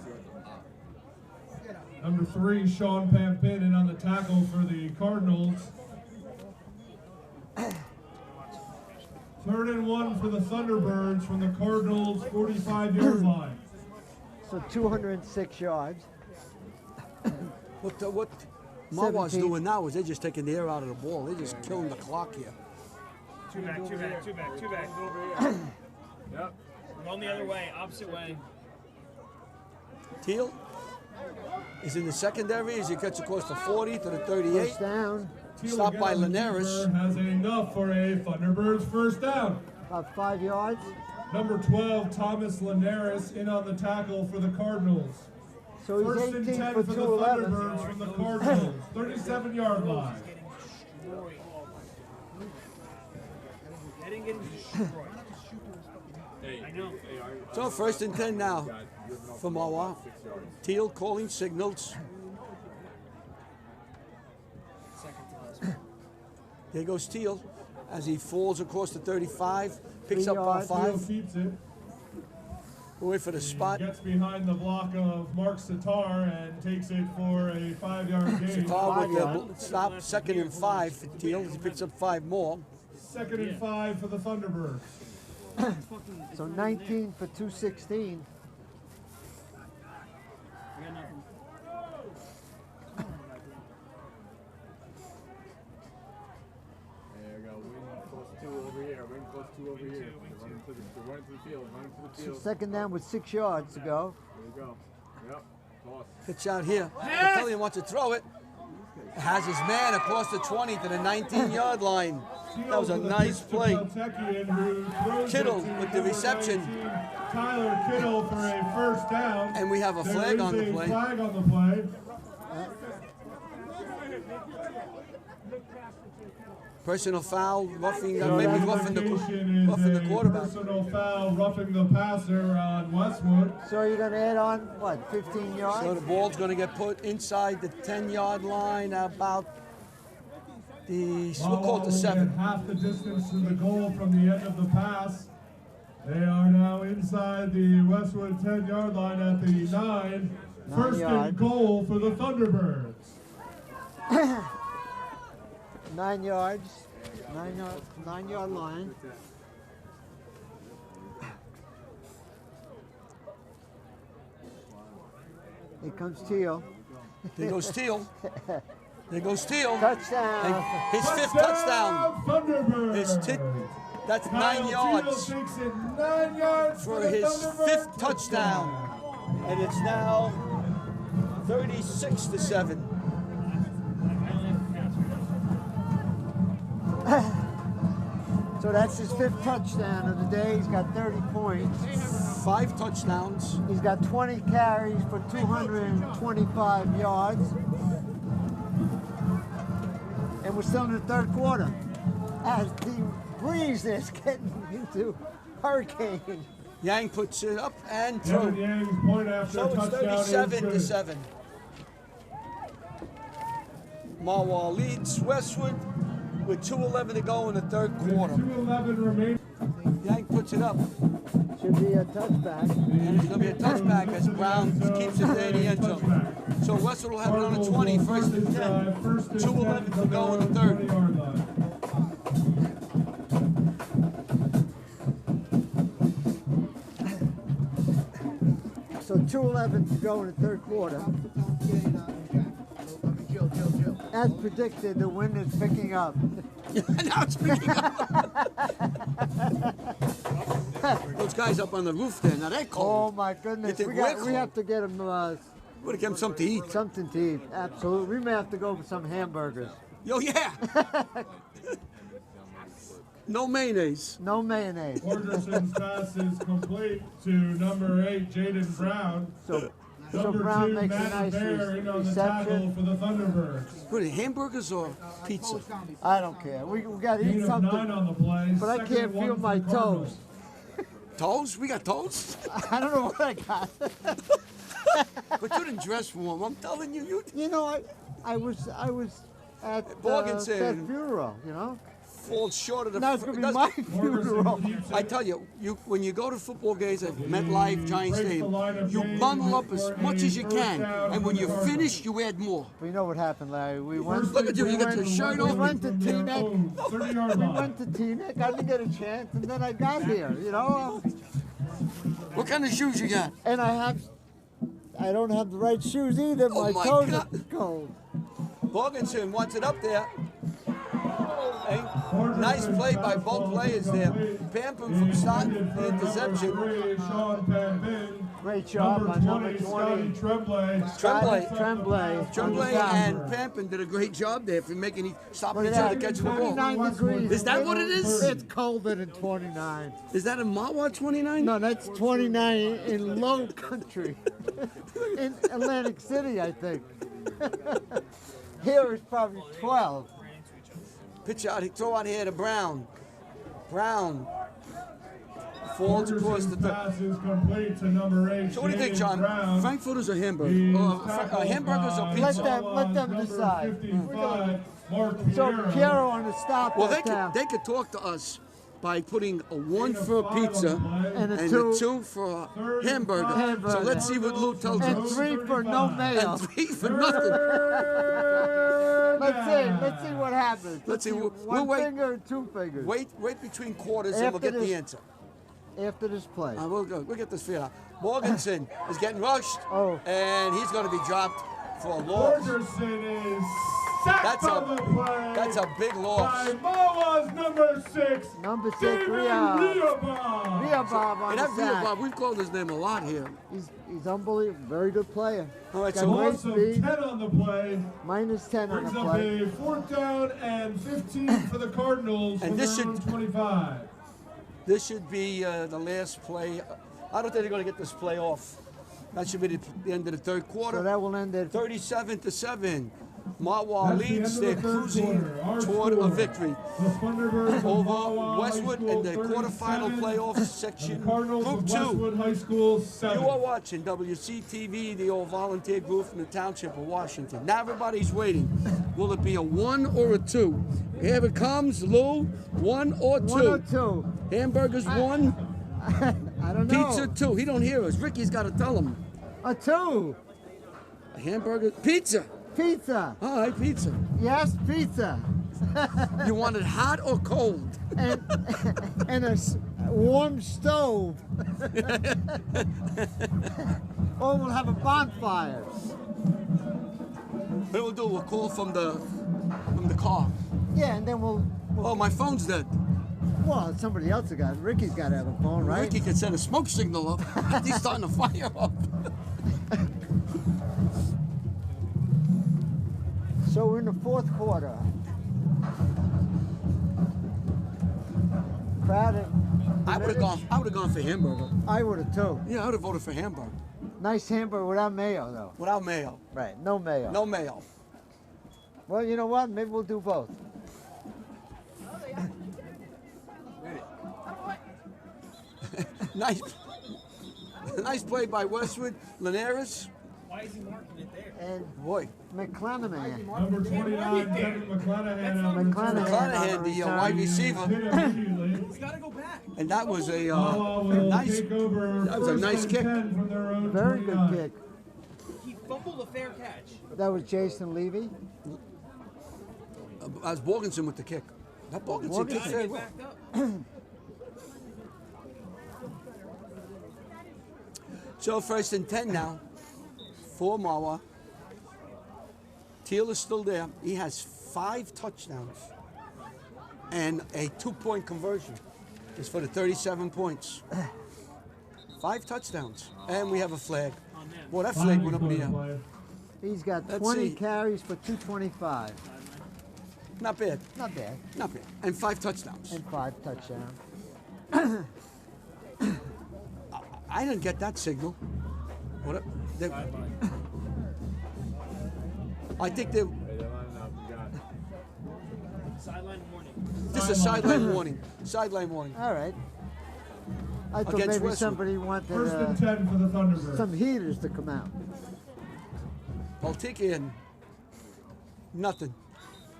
Number 3, Sean Pampin, in on the tackle for the Cardinals. 3rd and 1 for the Thunderbirds from the Cardinals' 45-yard line. So 206 yards. What Mahwah's 17. doing now is they're just taking the air out of the ball. They're just killing the clock here. Two back. Yep. We're going the other way, opposite way. Teal is in the secondary as he cuts across the 40 to the 38. First down. Teal Stopped by again on the Linares. keeper, has enough for a Thunderbirds first down. About 5 yards. Number 12, Thomas Linares, in on the tackle for the Cardinals. So he's 1st and 18 10 for for the 211. Thunderbirds from the Cardinals, 37-yard line. Heading getting destroyed. I know. So 1st and 10 now for Mahwah. Teal calling signals. There goes Teal as he falls across the 35, picks 3 up yards. about 5. Teal keeps it. Wait for the spot. Gets behind the block of Mark Sitar and takes it for a 5-yard gain. Sitar with the stop, 2nd and 5 for Teal as he picks up 5 more. 2nd and 5 for the Thunderbirds. So 19 for 216. I got nothing. There you go. Wing plus 2 over here. Wing plus 2 over here. They're running to the field. Running to the field. Second down with 6 yards to go. There you go. Yep. Toss. Pitch out here. Napoleon wants to throw it. Has his man across the 20 to the 19-yard line. That was a nice play. Kittle with the reception. Tyler Kittle for a first down. And we have a flag on the There is a play. flag on the play. Personal foul, roughing, So maybe that roughing indication is the a quarterback. personal foul, roughing the passer on Westwood. So you're going to add on, what, 15 yards? So the ball's going to get put inside the 10-yard line, about the, we'll call it the 7. Half the distance to the goal from the end of the pass. They are now inside the Westwood 10-yard line at the 9. First and goal for the Thunderbirds. 9 yards. 9 yard line. Here comes Teal. There goes Teal. There goes Teal. Touchdown. And his fifth touchdown. That's 9 yards. 9 yards for his fifth touchdown. And it's now 36-7. So that's his fifth touchdown of the day. He's got 30 points. 5 touchdowns. He's got 20 carries for 225 yards. And we're still in the third quarter. As the breeze is getting into hurricane. Yang puts it up and Kevin through. Yang's point after So it's touchdown is 37-7. Mahwah leads Westwood with 2:11 to go in the third quarter. 2:11 remaining. Yang puts it up. Should be a touchback. And it's going to be a touchback as Brown keeps it there in the end zone. So Westwood will have it on the 20, first and 10. 2:11 to go in the third. So 2:11 to go in the third quarter. As predicted, the wind is picking up. Now it's picking up. Those guys up on the roof there, now they're cold. Oh my goodness, You think we're we have to get them We'll give them something to eat. something to eat. Absolutely, we may have to go for some hamburgers. Yo, yeah. No mayonnaise. No mayonnaise. Morgerson's pass is complete to number 8, Jaden Brown. So Number Brown 2, makes a Matt nice Bear in on the tackle reception. for the Thunderbirds. What are they, hamburgers or pizza? I don't care. We got to Gain eat of 9 something. on the play. But I Second can't and 1 feel for my the Cardinals. toes. Toast? We got toast? I don't know what I got. But you didn't dress warm. I'm telling you. You know, I was at Morganson. that funeral. You know. Falls short of the. Now it's gonna be doesn't- my funeral. I tell you, when you go to football games at MetLife, Giants Stadium, you bundle up as much as you can, and when you're finished, you add more. We know what happened, Larry. We went. Look at you, you got your shirt We on. went to Teaneck. 30-yard We line. went to Teaneck. I didn't get a chance, and then I got here. You know. What kind of shoes you got? And I don't have the right shoes either. Oh, My my toes God. are cold. Morganson wants it up there. Hey, nice play by both players there. Pampin from start the interception. Sean Pampin. Great job by number 20. Scotty Tremblay. Tremblay and Pampin did a great job there for making stopping Look each at other that. catching the ball. 29 degrees. Is that what it is? It's colder than 29. Is that in Mahwah 29? No, that's 29 in low country. In Atlantic City, I think. Here it's probably 12. Pitch out, throw out here to Brown. Brown falls across the Pass is complete to number 8. So what do you think, Jaden John? Brown. Frankfurters or hamburgers? Hamburgers or pizza? Let them decide. 55, Mark So Piero. Piero on the stop. Well, that they could talk to us by putting a 1 for pizza And a and two- a 2 for a hamburger. So let's see what Lou tells and us. 3 for no mayo. And 3 for nothing. Let's see what happens. Let's see. One We'll wait. finger and 2 fingers. Wait between quarters and we'll After get the this- answer. After this play. We'll get this figured out. Morganson is getting rushed, and he's going to be dropped for a loss. Morgerson is sacked on the play. That's a big loss. By Mahwah's number 6. Number 6, David Riyab Riyab. on And the that sack. Bob, we've called his name a lot here. He's unbelievable. Very good player. All right, Got so great Loss of speed. 10 on the play. Minus 10 on Brings the up play. a 4th down and 15 for the Cardinals And from this their should- own 25. This should be the last play. I don't think they're going to get this play off. That should be the end of the third quarter. So that will end at 37-7. Mahwah That's the leads. end They're of the third cruising quarter. Our toward a score, victory The Thunderbirds of over Mahwah Westwood High School in the 37, quarterfinal playoff and section. the Cardinals Group of 2. Westwood High School 7. You are watching WCTV, the all-volunteer group from the Township of Washington. Now everybody's waiting. Will it be a 1 or a 2? Here it comes, Lou. 1 or 2? 1 or 2. Hamburgers 1, I don't know. pizza 2. He don't hear us. Ricky's got to tell him. A 2. A hamburger, pizza. Pizza. All right, pizza. Yes, pizza. You want it hot or cold? And a warm stove. Or we'll have a bonfire. What we'll do, we'll call from the car. Yeah, and then we'll Oh, my phone's dead. well, somebody else has got it. Ricky's got to have a phone, right? Ricky can send a smoke signal up. He's starting a fire up. So we're in the fourth quarter. Crowded. I would have gone for hamburger. I would have too. Yeah, I would have voted for hamburger. Nice hamburger without mayo, though. Without mayo. Right, no mayo. No mayo. Well, you know what? Maybe we'll do both. Nice. Nice play by Westwood. Linares. Why is he marking it there? And Boy. McClanahan. Number 29, Kevin McClanahan. McClanahan, the wide receiver. He's got to go back. And that was a nice kick. Very good kick. He fumbled a fair catch. That was Jason Levy. That was Borgensen with the kick. That Borgensen kicked very well. So 1st and 10 now for Mahwah. Teal is still there. He has 5 touchdowns and a 2-point conversion. It's for the 37 points. 5 touchdowns. And we have a flag. Well, that flag went up in the air. He's got Let's 20 see. carries for 225. Not bad. Not bad. Not bad. And 5 touchdowns. And 5 touchdowns. I didn't get that signal. What? I think they. Sideline warning. This is a sideline warning. Sideline warning. All right. I thought Against maybe Westwood. somebody wanted 1st and 10 for the Thunderbirds. some heaters to come out. I'll take in nothing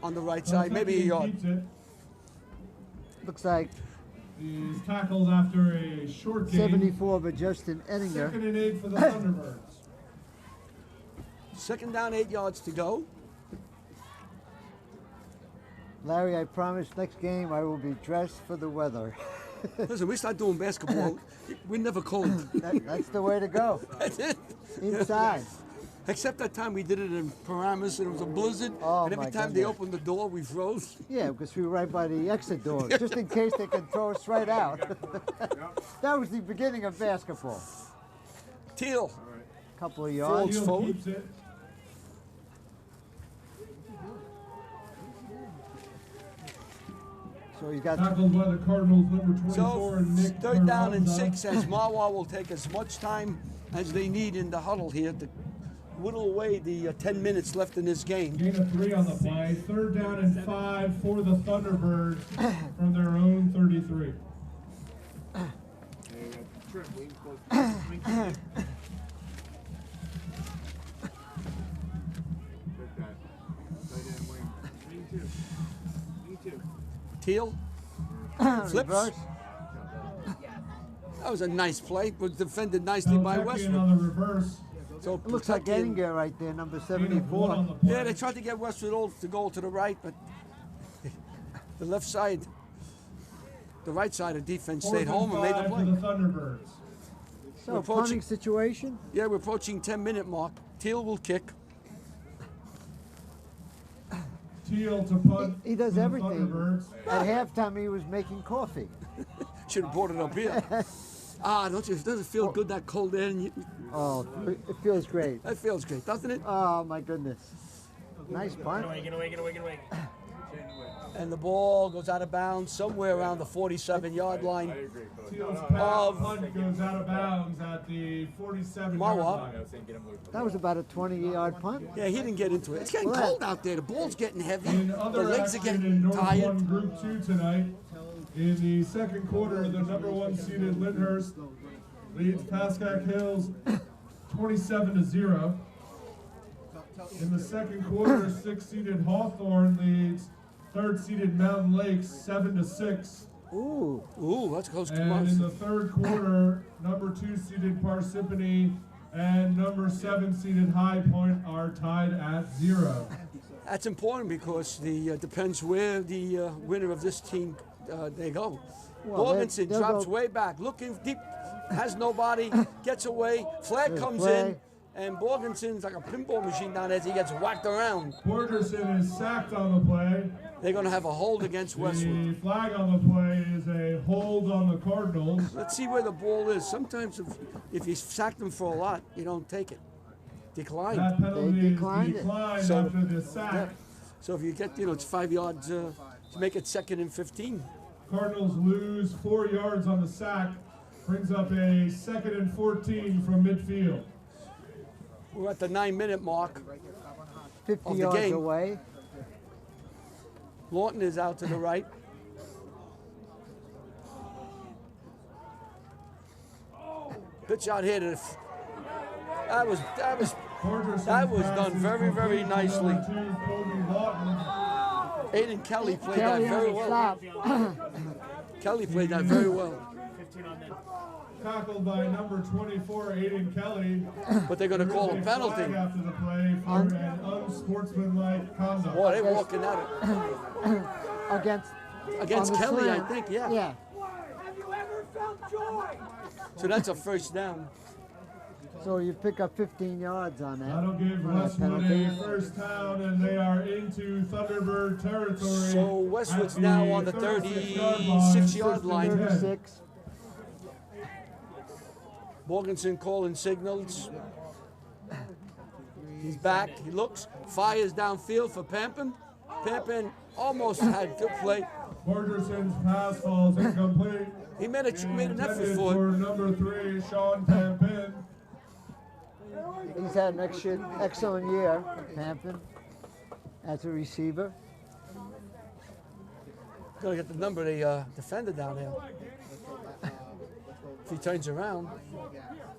on the right side. Maybe a yard. Keeps it. Looks like He's tackled after a short game. 74 by Justin Ettinger. 2nd and 8 for the Thunderbirds. 2nd down, 8 yards to go. Larry, I promise next game I will be dressed for the weather. Listen, we start doing basketball. We're never cold. That's the way to go. That's it. Inside. Except that time we did it in Paramus and it was a blizzard. Oh, and every my time they goodness. opened the door, we froze. Yeah, because we were right by the exit door, just in case they can throw us right out. That was the beginning of basketball. Teal. Couple of yards. Teal forward. keeps it. So you got Tackled by the Cardinals, number 24, So and Nick 3rd down and Carranza. 6 as Mahwah will take as much time as they need in the huddle here to whittle away the 10 minutes left in this game. Gain of 3 on the play. 3rd down and 5 for the Thunderbirds from their own 33. Teal. Flips. reverse. That was a nice play, but defended nicely by Now checking Westwood. on the reverse. So It looks like protecting- Ettinger right there, number Gain of 1 on 74. the play. Yeah, they tried to get Westwood all to go to the right, but the left side, the right side of defense 4th stayed home and made the 5 play. for the Thunderbirds. So We're approaching- punting situation. Yeah, we're approaching 10-minute mark. Teal will kick. Teal to punt. He does for the everything. Thunderbirds. At halftime, he was making coffee. Should have brought it up here. Don't you? Doesn't it feel good that cold air? And Oh, it feels great. that feels great, doesn't it? Oh, my goodness. Nice punt. Get away. And the ball goes out of bounds somewhere around the 47-yard line. Teal's Of- punt goes out of bounds at the 47-yard Mahwah. line. That was about a 20-yard punt. Yeah, he didn't get into it. It's getting Well, cold out there. The ball's getting heavy. In The other legs are action in getting North tired. 1 Group 2 tonight, in the 2nd quarter, the number 1 seeded Lyndhurst leads Pascack Hills 27-0. In the 2nd quarter, 6th seeded Hawthorne leads 3rd seeded Mountain Lakes 7-6. Ooh. Ooh, that's close. And in the 3rd quarter, number 2 seeded Parsippany and number 7 seeded High Point are tied at 0. That's important because the depends where the winner of this team they go. Well, Morganson they'll drops go- way back, looking deep has nobody, gets away, flag There's comes flag. in, and Borgenson's like a pinball machine down there as he gets whacked around. Borgerson is sacked on the play. They're going to have a hold against Westwood. The flag on the play is a hold on the Cardinals. Let's see where the ball is. Sometimes if you sack them for a lot, you don't take it. Declined. That penalty They is declined it. declined So- after the sack. Yeah. So if you get, it's 5 yards to make it 2nd and 15. Cardinals lose 4 yards on the sack. Brings up a 2nd and 14 from midfield. We're at the 9-minute mark 50 of the yards game. away. Lawton is out to the right. Pitch out here to the that was done very, very nicely. Aiden Kelly played that Kelly very on the well. stop. Kelly played that very well. 15 on them. Tackled by number 24, Aiden Kelly. But they're going to call a penalty. Flag after the play for an unsportsmanlike conduct. Boy, they're walking at it. on Against the Kelly, I slant. think, yeah. Yeah. So that's a first down. So you pick up 15 yards on that. That'll give on that Westwood penalty. a first down, and they are into Thunderbird territory. So Westwood's at now on the 36-yard line. 36. Morganson calling signals. He's back. He looks. Fires downfield for Pampin. Pampin almost had good play. Borgerson's pass falls incomplete. He made an effort Intended for it. number 3, Sean Pampin. He's had an excellent year, Pampin, as a receiver. Gotta get the number of the defender down there. If he turns around.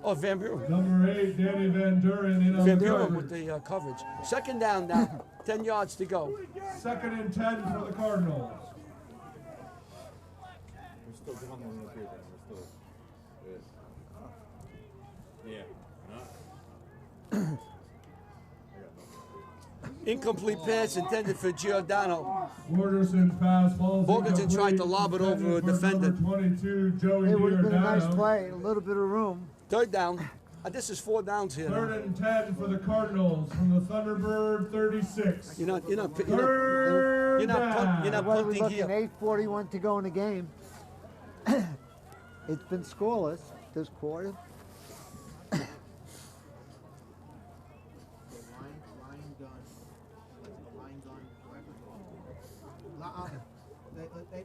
Oh, Van Buren. Number 8, Danny Van Duren in on Van the Buren coverage. with the coverage. Second down now. 10 yards to go. 2nd and 10 for the Cardinals. We're still going on the field. We're still. Yeah. Incomplete pass intended for Giordano. Borgerson's pass falls Morganson tried to lob it over a intended for defender. number 22, Joey It would have been a nice Giordano. play, a little bit of room. Third down. This is 4 downs here. 3rd and 10 for the Cardinals from the Thunderbird 36. You're not Third down. punting What are we looking, here. 8:41 to go in the game. It's been scoreless this quarter.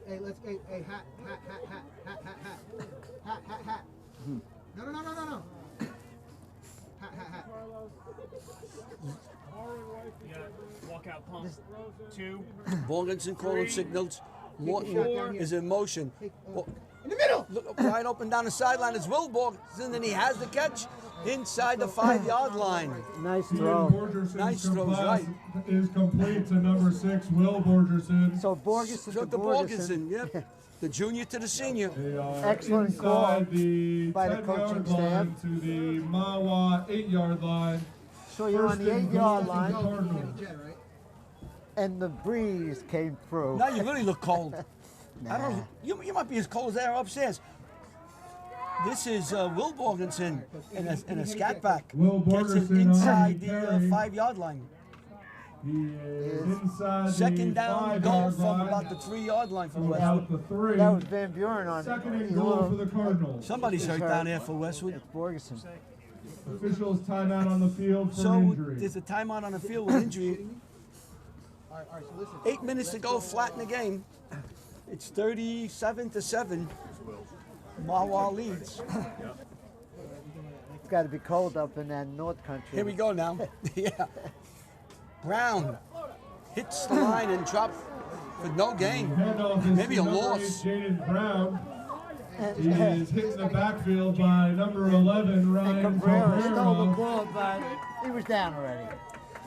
Hey, let's, hey, hat. No. Hat. You got walkout pump. 2. Morganson calling signals. Morton is in motion. In the middle! Look, wide open down the sideline is Will Morganson, and he has the catch inside the 5-yard line. Nice Ian throw. Borgerson's Nice throws, right. is complete to number 6, Will Borgerson. So Borgeson So to the Borgeson. Morganson, yep. The junior to the senior. They are Excellent call inside the by the 10-yard coaching line staff. to the Mahwah 8-yard line. So you're on the 8-yard line, Cardinals. and the breeze came through. Now you really look cold. I don't. You might be as cold as they are upstairs. This is Will Morganson in a scat back. Will Gets it Borgerson inside on the carry. 5-yard line. He is inside Second the down goal 5-yard from line. about the 3-yard line for About Westwood. the 3. That was Van Buren on it. 2nd and He's a goal little- for the Cardinals. Somebody's hurt down there for Westwood. It's Borgeson. Officials timeout on the field for So injury. there's a timeout on the field with injury. All right, so listen. 8 minutes to go, flat in the game. It's 37-7. Mahwah leads. It's got to be cold up in that North Country. Here we go now. Yeah. Brown hits the line and drops for no gain. Handoff is Maybe a to number loss. 8, Jaden Brown. He is hit in the backfield by number 11, Ryan Cabrera stole the Cabrera. ball, but he was down already.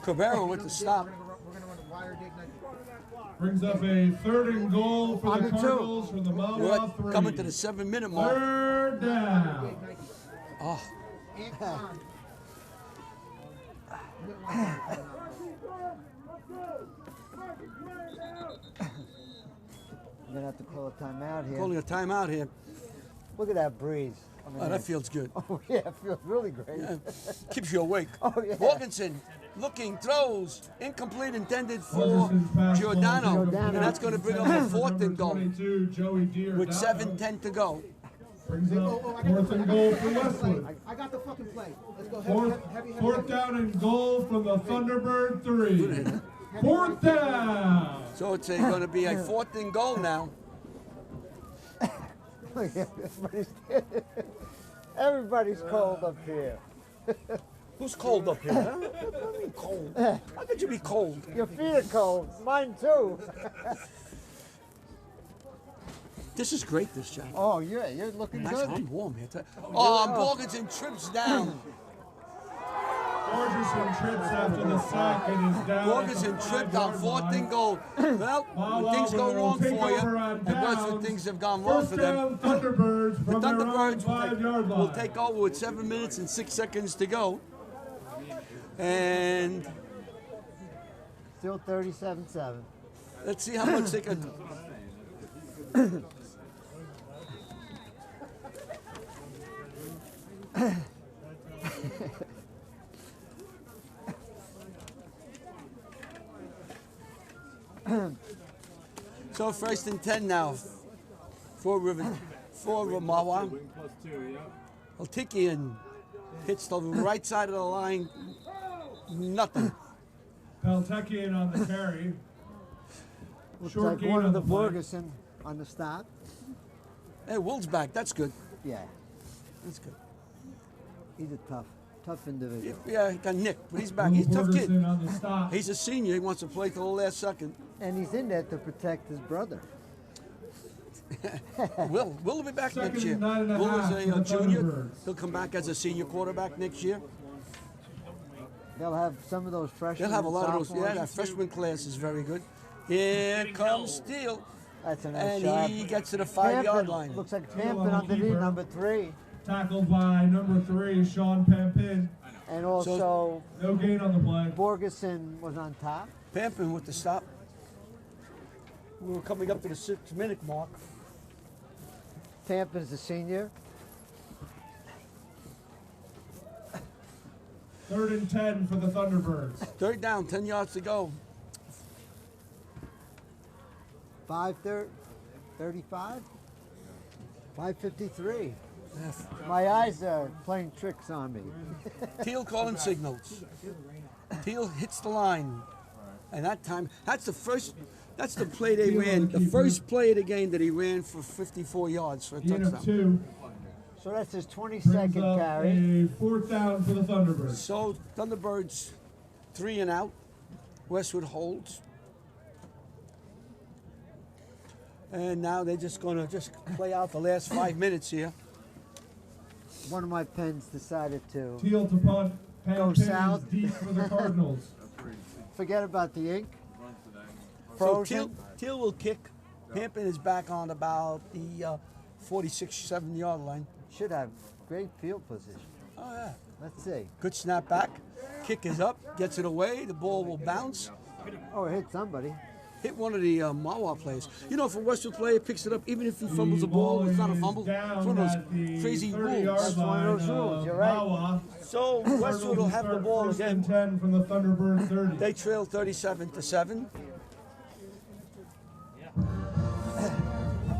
Cabrera with the stop. We're gonna run a wire dig night. Brings up a 3rd and goal for On the the 2. Cardinals from the We're Mahwah 3. coming to the 7-minute mark. 3rd down. Oh, And on. You're going to have to call a timeout here. calling a timeout here. Look at that breeze. Oh, that feels good. Oh, yeah, it feels really great. Yeah. Keeps you awake. Oh, yeah. Morganson looking, throws, incomplete, intended for Giordano. And that's going to bring up a 4th and goal with 7:10 to go. Brings up 4th and goal for Westwood. I got the fucking play. Let's go. Fourth down and goal from the Thunderbird 3. 4th down. So it's going to be a 4th and goal now. Everybody's cold up here. Who's cold up here? Huh? What do you mean cold? How could you be cold? Your feet are cold. Mine too. This is great, this job. Oh, yeah, you're looking good. I'm warm here. Oh, Morganson trips down. Morganson trips after the sack and is down. Morganson tripped on 4th and goal. Well, when things go wrong for you, and Westwood things have gone wrong for them, Thunderbirds the from their own Thunderbirds 5-yard line. will take over with 7 minutes and 6 seconds to go. And still 37-7. Let's see how much they can. So 1st and 10 now for Mahwah. Altikian hits the right side of the line. Nothing. Peltekian on the carry. Looks Short like gain one on of the the play. Borgeson on the stop. Hey, Will's back. That's good. Yeah, That's good. he's a tough individual. Yeah, he got nicked, but he's back. He's a tough kid. Borgeson on the stop. He's a senior. He wants to play till the last second. And he's in there to protect his brother. Will will be back Second next year. and 9.5 Will is for a the junior. Thunderbirds. He'll come back as a senior quarterback next year. They'll have some of those freshmen. They'll have a and lot of those. sophomores. Yeah, that freshman class is very good. Here comes Steele. That's a nice And shot. he gets to the 5-yard Pampin, line. Looks like Still Pampin on underneath keeper. number 3. Tackled by number 3, Sean Pampin. And also, No gain on the play. Borgeson was on top. Pampin with the stop. We were coming up to the 6-minute mark. Pampin's the senior. 3rd and 10 for the Thunderbirds. 3rd down, 10 yards to go. 5:35. 5:53. My eyes are playing tricks on me. Teal calling signals. Teal hits the line. And that time, that's the play they ran. The first play of the game that he ran for 54 yards for a Gain of touchdown. 2. So that's his Brings 22nd up carry. a 4th down for the Thunderbirds. So Thunderbirds 3 and out. Westwood holds. And now they're just going to play out the last 5 minutes here. One of my pens decided to Teal to punt. Go Pampin south. is deep for the Cardinals. forget about the ink. So Frozen. Teal will kick. Pampin is back on about the 46-7-yard line. Should have great field position. Oh, yeah. Let's see. Good snap back. Kick is up. Gets it away. The ball will bounce. Oh, it hit somebody. Hit one of the Mahwah players. You know, if a Westwood player picks it up, even if he fumbles the ball, it's not a fumble. It's one of those crazy rules. That's one of those rules. You're right. So Westwood will have the ball again. 10 from the Thunderbird 30. They trail 37-7.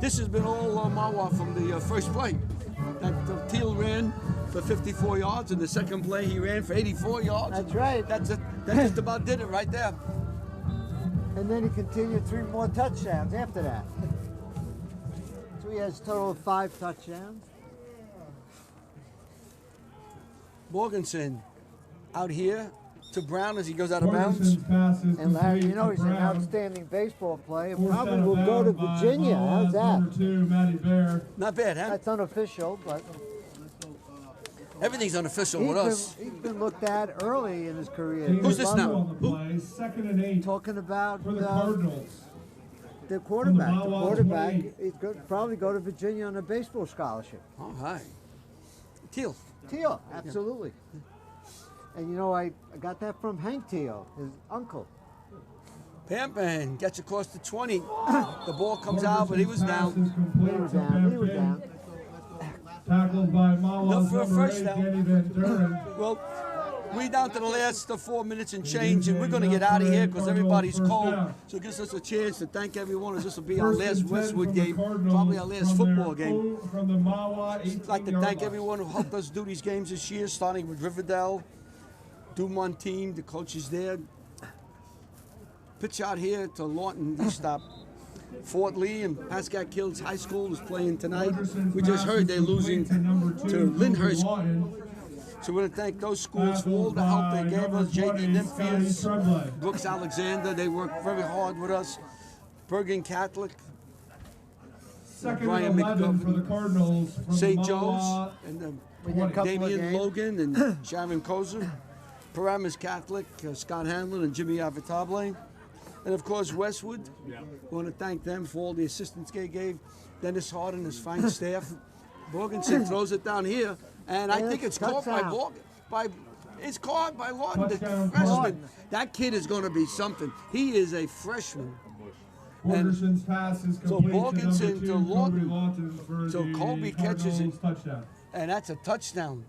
This has been all Mahwah from the first play. That Teal ran for 54 yards, and the second play he ran for 84 yards. That's right. That just about did it right there. And then he continued 3 more touchdowns after that. So he has a total of 5 touchdowns. Morganson out here to Brown as he goes out of bounds. And Larry, you know he's an outstanding baseball player. Probably will go to Virginia. How's that? Number 2, Matty Bear. Not bad, huh? That's unofficial, but Everything's unofficial with us. he's been looked at early in his career. Who's this now? On the play, 2nd and 8 Talking about for the Cardinals. the quarterback. The Mahwah quarterback 20. he's going probably go to Virginia on a baseball scholarship. All right. Teal. Teal, absolutely. And you know, I got that from Hank Teal, his uncle. Pampin gets across the 20. The ball comes out, but he was down. He was down. He was down. Tackled by Mahwah's Enough for a number first 8, down. Danny Van Duren. Well, we down to the last 4 minutes and change, and we're going to get out of here because everybody's cold. So it gives us a chance to thank everyone. This will be our last Westwood game, probably our last football game. From the Mahwah, I'd like to thank everyone who helped us do these games this year, starting with Riverdale, Dumont team, the coaches there. Pitch out here to Lawton, we stop. Fort Lee and Pascack Hills High School is playing tonight. We just heard they're losing to Lyndhurst. So we want to thank those schools for all the help they gave us. J.D. Nymphias, Brooks Alexander, they worked very hard with us. Bergen Catholic, Brian McGovern, St. Joe's, and Damian Logan and Sharon Kozer. Paramus Catholic, Scott Hanlon and Jimmy Avitable. And of course, Westwood. We want to thank them for all the assistance they gave. Dennis Hart and his fine staff. Borgensen throws it down here, and I think it's caught by Borgen. It's caught by Lawton, the freshman. That kid is going to be something. He is a freshman. Borgerson's pass is So complete Borgensen to Lawton. for So the Colby catches it, touchdown. and that's a touchdown.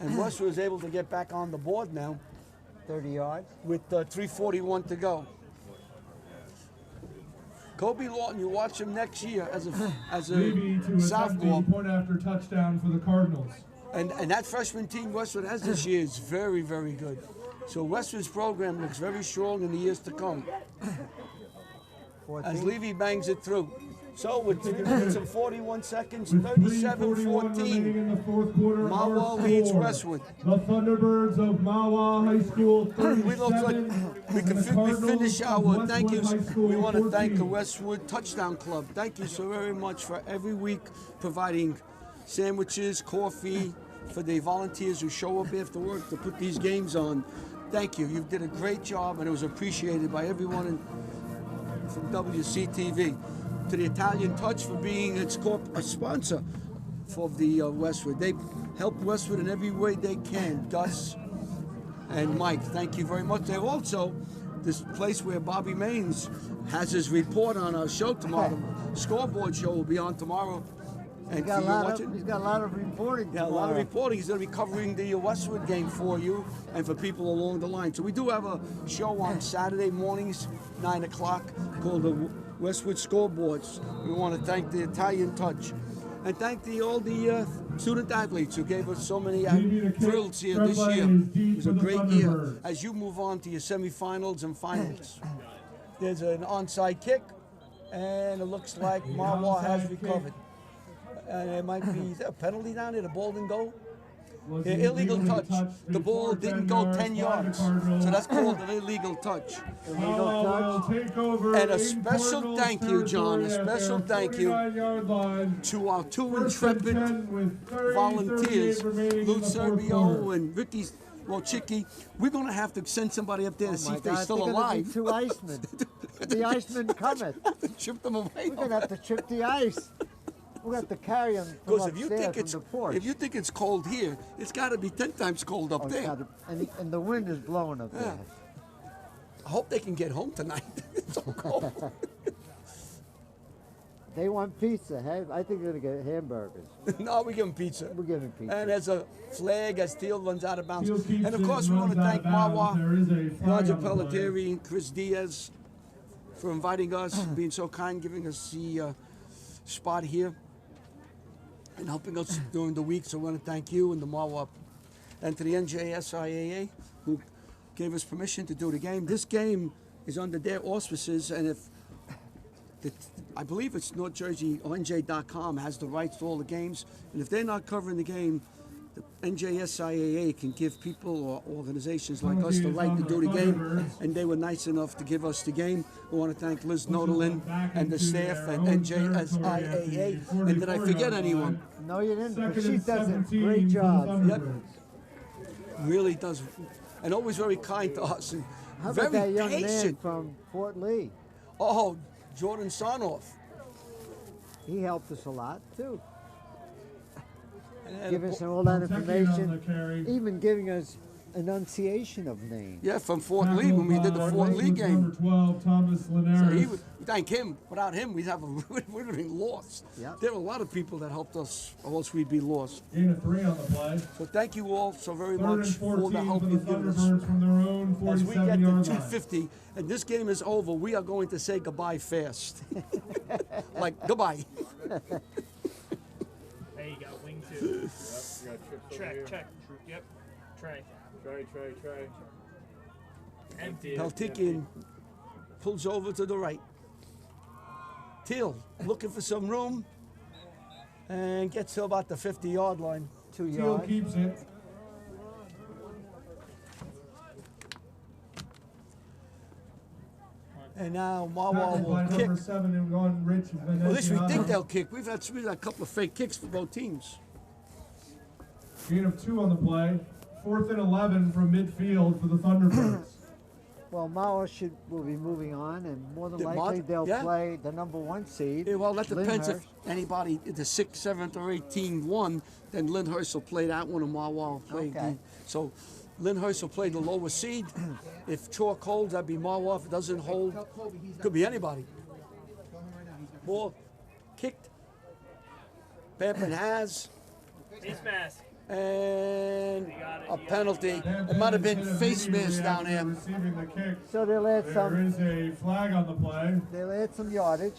And Westwood is able to get back on the board now. 30 yards. With 3:41 to go. Kobe Lawton, you watch him next year as a sophomore. Point after touchdown for the Cardinals. And that freshman team Westwood has this year is very, very good. So Westwood's program looks very strong in the years to come. 14. As Levy bangs it through. So with 3 minutes and 41 seconds, 37-14, Mahwah leads Westwood. The Thunderbirds of Mahwah High School, 37. We look like we finish our thank yous. We want to thank the Westwood Touchdown Club. Thank you so very much for every week providing sandwiches, coffee for the volunteers who show up after work to put these games on. Thank you. You did a great job, and it was appreciated by everyone from WCTV. To the Italian Touch for being a sponsor for the Westwood. They help Westwood in every way they can. Gus and Mike, thank you very much. They're also this place where Bobby Maines has his report on our show tomorrow. The scoreboard show will be on tomorrow. And He's got a lot of reporting. Yeah, a lot of reporting. He's going to be covering the Westwood game for you and for people along the line. So we do have a show on Saturday mornings, 9 o'clock, called the Westwood Scoreboards. We want to thank the Italian Touch and thank all the student athletes who gave us so many thrills here this year. It was a great year. As you move on to your semifinals and finals, there's an onside kick, and it looks like Mahwah has recovered. And it might be, is there a penalty down there? The ball didn't go? Illegal touch. The ball didn't go 10 yards. So that's called an illegal touch. And a special thank you, John, a special thank you to our 2 intrepid volunteers, Lou Serbio and Ricky Walchicki. We're going to have to send somebody up there to see if they're still alive. 2 icemen. The iceman cometh. Chip them away. We're going to have to chip the ice. We have to carry them because if you think it's cold here, it's got to be 10 times cold up there. And the wind is blowing up there. I hope they can get home tonight. It's so cold. They want pizza. I think they're going to get hamburgers. No, we give them pizza. We're giving pizza. And there's a flag as Teal runs out of bounds. And of course, we want to thank Mahwah, Roger Pelletieri, and Chris Diaz for inviting us, being so kind, giving us the spot here, and helping us during the week. So I want to thank you and the Mahwah, and to the NJSIAA who gave us permission to do the game. This game is under their auspices, and I believe it's North Jersey or NJ.com has the rights to all the games, and if they're not covering the game, the NJSIAA can give people or organizations like us the right to do the game, and they were nice enough to give us the game. We want to thank Liz Nodelin and the staff at NJSIAA. And did I forget anyone? No, you didn't, but she does a great job. Yep. Really does. And always very kind to us. And How very about that young patient. man from Fort Lee? Oh, Jordan Sonoff. He helped us a lot, too. And Giving us all that information, even giving us enunciation of names. Yeah, from Fort Lee when we did the Fort Lee Number game. 12, Thomas So Linares. thank him. Without him, we'd have would have been lost. Yeah. There were a lot of people that helped us, or else we'd be lost. Gain of 3 on the play. So thank you all so very Third much and for all the 14 help for the you've given us. Thunderbirds from their own As we get to 47-yard line. 250 and this game is over, we are going to say goodbye fast. Like, goodbye. There you go, wing 2. Check. Yep. Trey. Empty. Peltikian pulls over to the right. Teal looking for some room and gets to about the 50-yard line. 2 Teal yards. keeps it. And now Mahwah Tackled by will kick. number 7 and gone Rich Well, at least we think Veneziano. they'll kick. We've had a couple of fake kicks for both teams. Gain of 2 on the play. 4th and 11 from midfield for the Thunderbirds. Well, Mahwah will be moving on, and more than The likely Mod- they'll yeah. play the number 1 seed. Yeah, well, that depends if Lyndhurst. anybody, the 6th, 7th, or 8th team won, then Lyndhurst will play that one and Mahwah will play Okay. the. So Lyndhurst will play the lower seed. If chalk holds, that'd be Mahwah. If it doesn't hold, could be anybody. Ball kicked. Bampin has. Face mask. And a penalty. It Hampton might have is been hit face immediately mask down after there. receiving the kick. So they'll add There some. is a flag on the play. They'll add some yardage.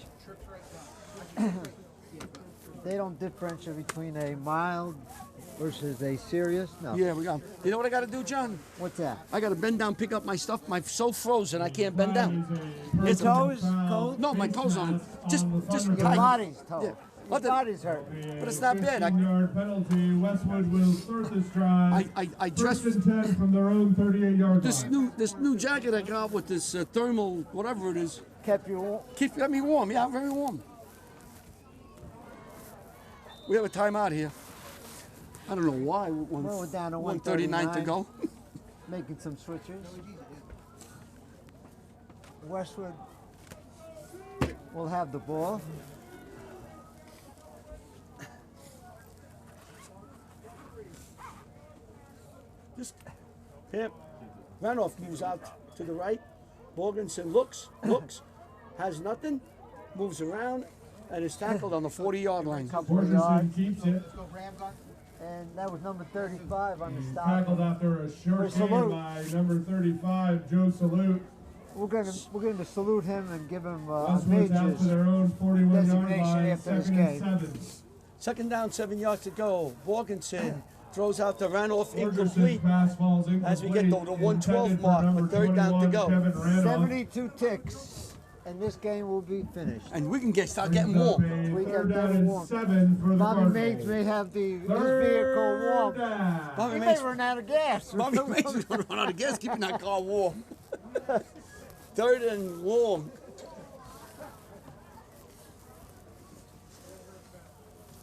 They don't differentiate between a mild versus a serious. No. Yeah, we got. You know what I got to do, John? What's that? I got to bend down, pick up my stuff. My so frozen, I can't bend down. Your It's a- toes cold? No, my toes on. Just Your tight. body's told. Yeah. Your What the- body's hurt. But it's not bad. 15-yard penalty. Westwood will start this drive. I dressed 1st and 10 from their own 38-yard line. this new jacket I got with this thermal whatever it is. Kept you warm. Got me warm. Yeah, very warm. We have a timeout here. I don't know why. Well, we're down to 1:39 to go. Making some switches. Westwood will have the ball. Just Pip. Ranoff moves out to the right. Morganson looks, has nothing, moves around, and is tackled on the 40-yard line. Couple of Ferguson yards. keeps it. And that was number 35 on the stop. Tackled after a short gain Salute. by number 35, Joe Salute. We're going to salute him and give him a Westwood's out to major's their own 41-yard designation line. after this 2nd and game. 7. Second down, 7 yards to go. Morganson throws out to Ranoff, Ferguson's incomplete. pass falls incomplete. As we get to the 112 Intended for mark, number with third down to 21, go. Kevin Randolph. 72 ticks, and this game will be finished. And we can start getting Brings up warm. a We third got down better and warm. 7 for the Bobby Cardinals. Meigs may have his vehicle Third warm. down. Bobby He may Meigs run out of gas. Bobby Meigs is going to run out of gas, keeping that car warm. Third and warm.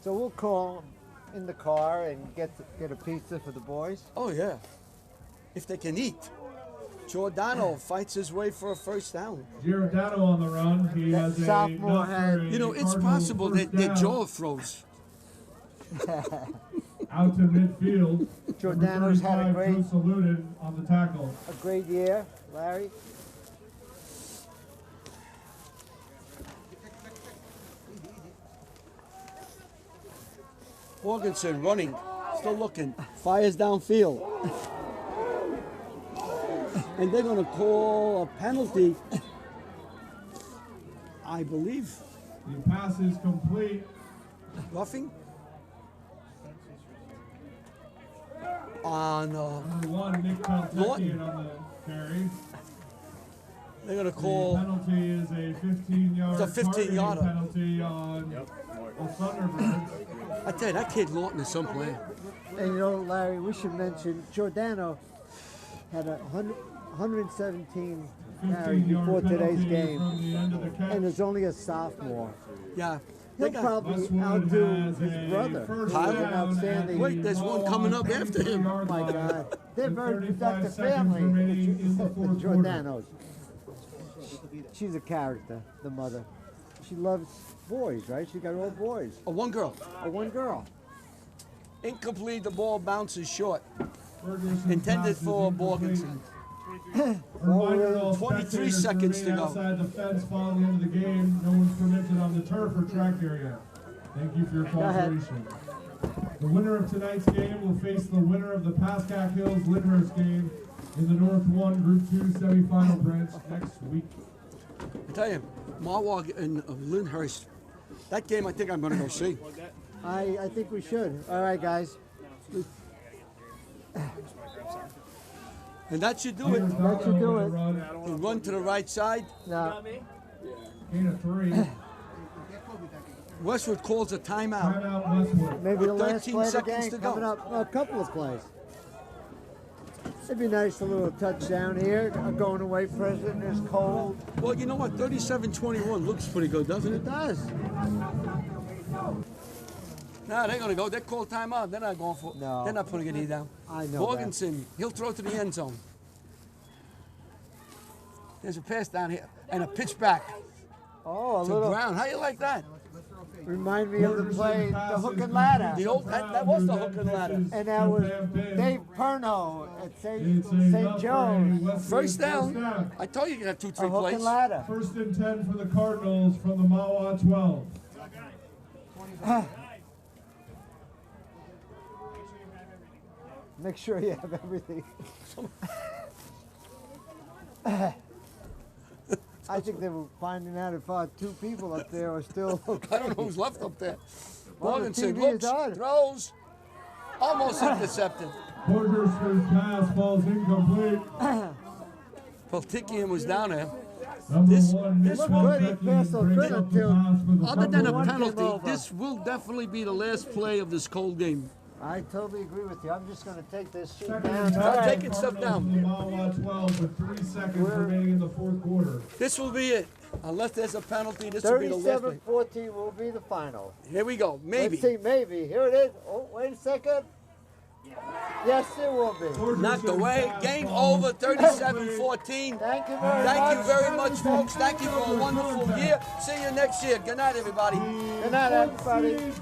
So we'll call in the car and get a pizza for the boys. Oh, yeah. If they can eat. Giordano fights his way for a first down. Giordano on the run. He That has a sophomore enough for had- a You know, it's Cardinals possible first that their down. jaw froze. Out to midfield. Giordano's had a Number 35, great- Joe Saluted on the tackle. A great year, Larry. Morganson running, still looking, fires downfield. And they're going to call a penalty, I believe. The pass is complete. Roughing? On, Number 1, Nick Lawton. Peltikian on the carry. they're going to The call, penalty is a 15-yard It's a 15-yarder. penalty on the Thunderbirds. I tell you, that kid Lawton is some player. And you know, Larry, we should mention Giordano had 117 carries 15-yard before today's penalty game, from the end of the catch. and is only a sophomore. Yeah. He'll They got, probably Westwood outdo has his a brother. first Tyler? He's an down outstanding. at Wait, there's one coming up after him. Yard My line. God, they're very 35 productive seconds family. remaining in the fourth Giordano's. She's a character, the mother. She loves boys, right? She got all boys. one girl. One girl. Incomplete, the ball bounces short. intended for Borgensen. Reminder to all 23 spectators seconds to remain go. outside the fence following the end of the game. No one's permitted on the turf or track area. Thank you for your cooperation. The winner of tonight's game will face the winner of the Pascack Hills Lyndhurst game in the North 1 Group 2 semifinal branch next week. I tell you, Mahwah and Lyndhurst, that game I think I'm going to go see. I think we should. All right, guys. And that should do it. That should do it. The run to the right side. No. Gain of 3. Westwood calls a timeout. Timeout Westwood. Maybe the last 13 play of the seconds game to go. coming up. A couple of plays. It'd be nice, a little touchdown here. A going away present is cold. Well, you know what? 37-21 looks pretty good, doesn't It it? does. Nah, they're going to go. They call timeout. They're not going for. No. They're not putting a knee down. I know that. Borgensen, he'll throw to the end zone. There's a pass down here and a pitch back Oh, a to little. ground. How you like that? Remind me of the play, the hook and ladder. The old that was the hook and ladder. And that was Dave Perno at St. Joe's. First down. I told you you got 2-3 A hook plays. and ladder. 1st and 10 for the Cardinals from the Mahwah 12. Make sure you have everything. I think they were finding out if 2 people up there are still okay. I don't know who's left up there. Well, the Borgensen TV looks, is on. throws, almost intercepted. Borgerson's pass falls incomplete. Peltikian was down there. Number This 1, will good. be, He passed so good until other than a one came penalty, over. this will definitely be the last play of this cold game. I totally agree with you. I'm just going to take this sheet Second down. and All 10 right. taking stuff down. from the Mahwah 12 with 3 seconds remaining in the 4th quarter. This will be it. Unless there's a penalty, this will be the last play. 37-14 will be the final. Here we go. Maybe. Let's see, maybe. Here it is. Oh, wait a second. Yes, it will be. Knocked away. Game over. 37-14. Thank you very much. Thank you very much, folks. Thank you for a wonderful year. See you next year. Good night, everybody. Good night, everybody.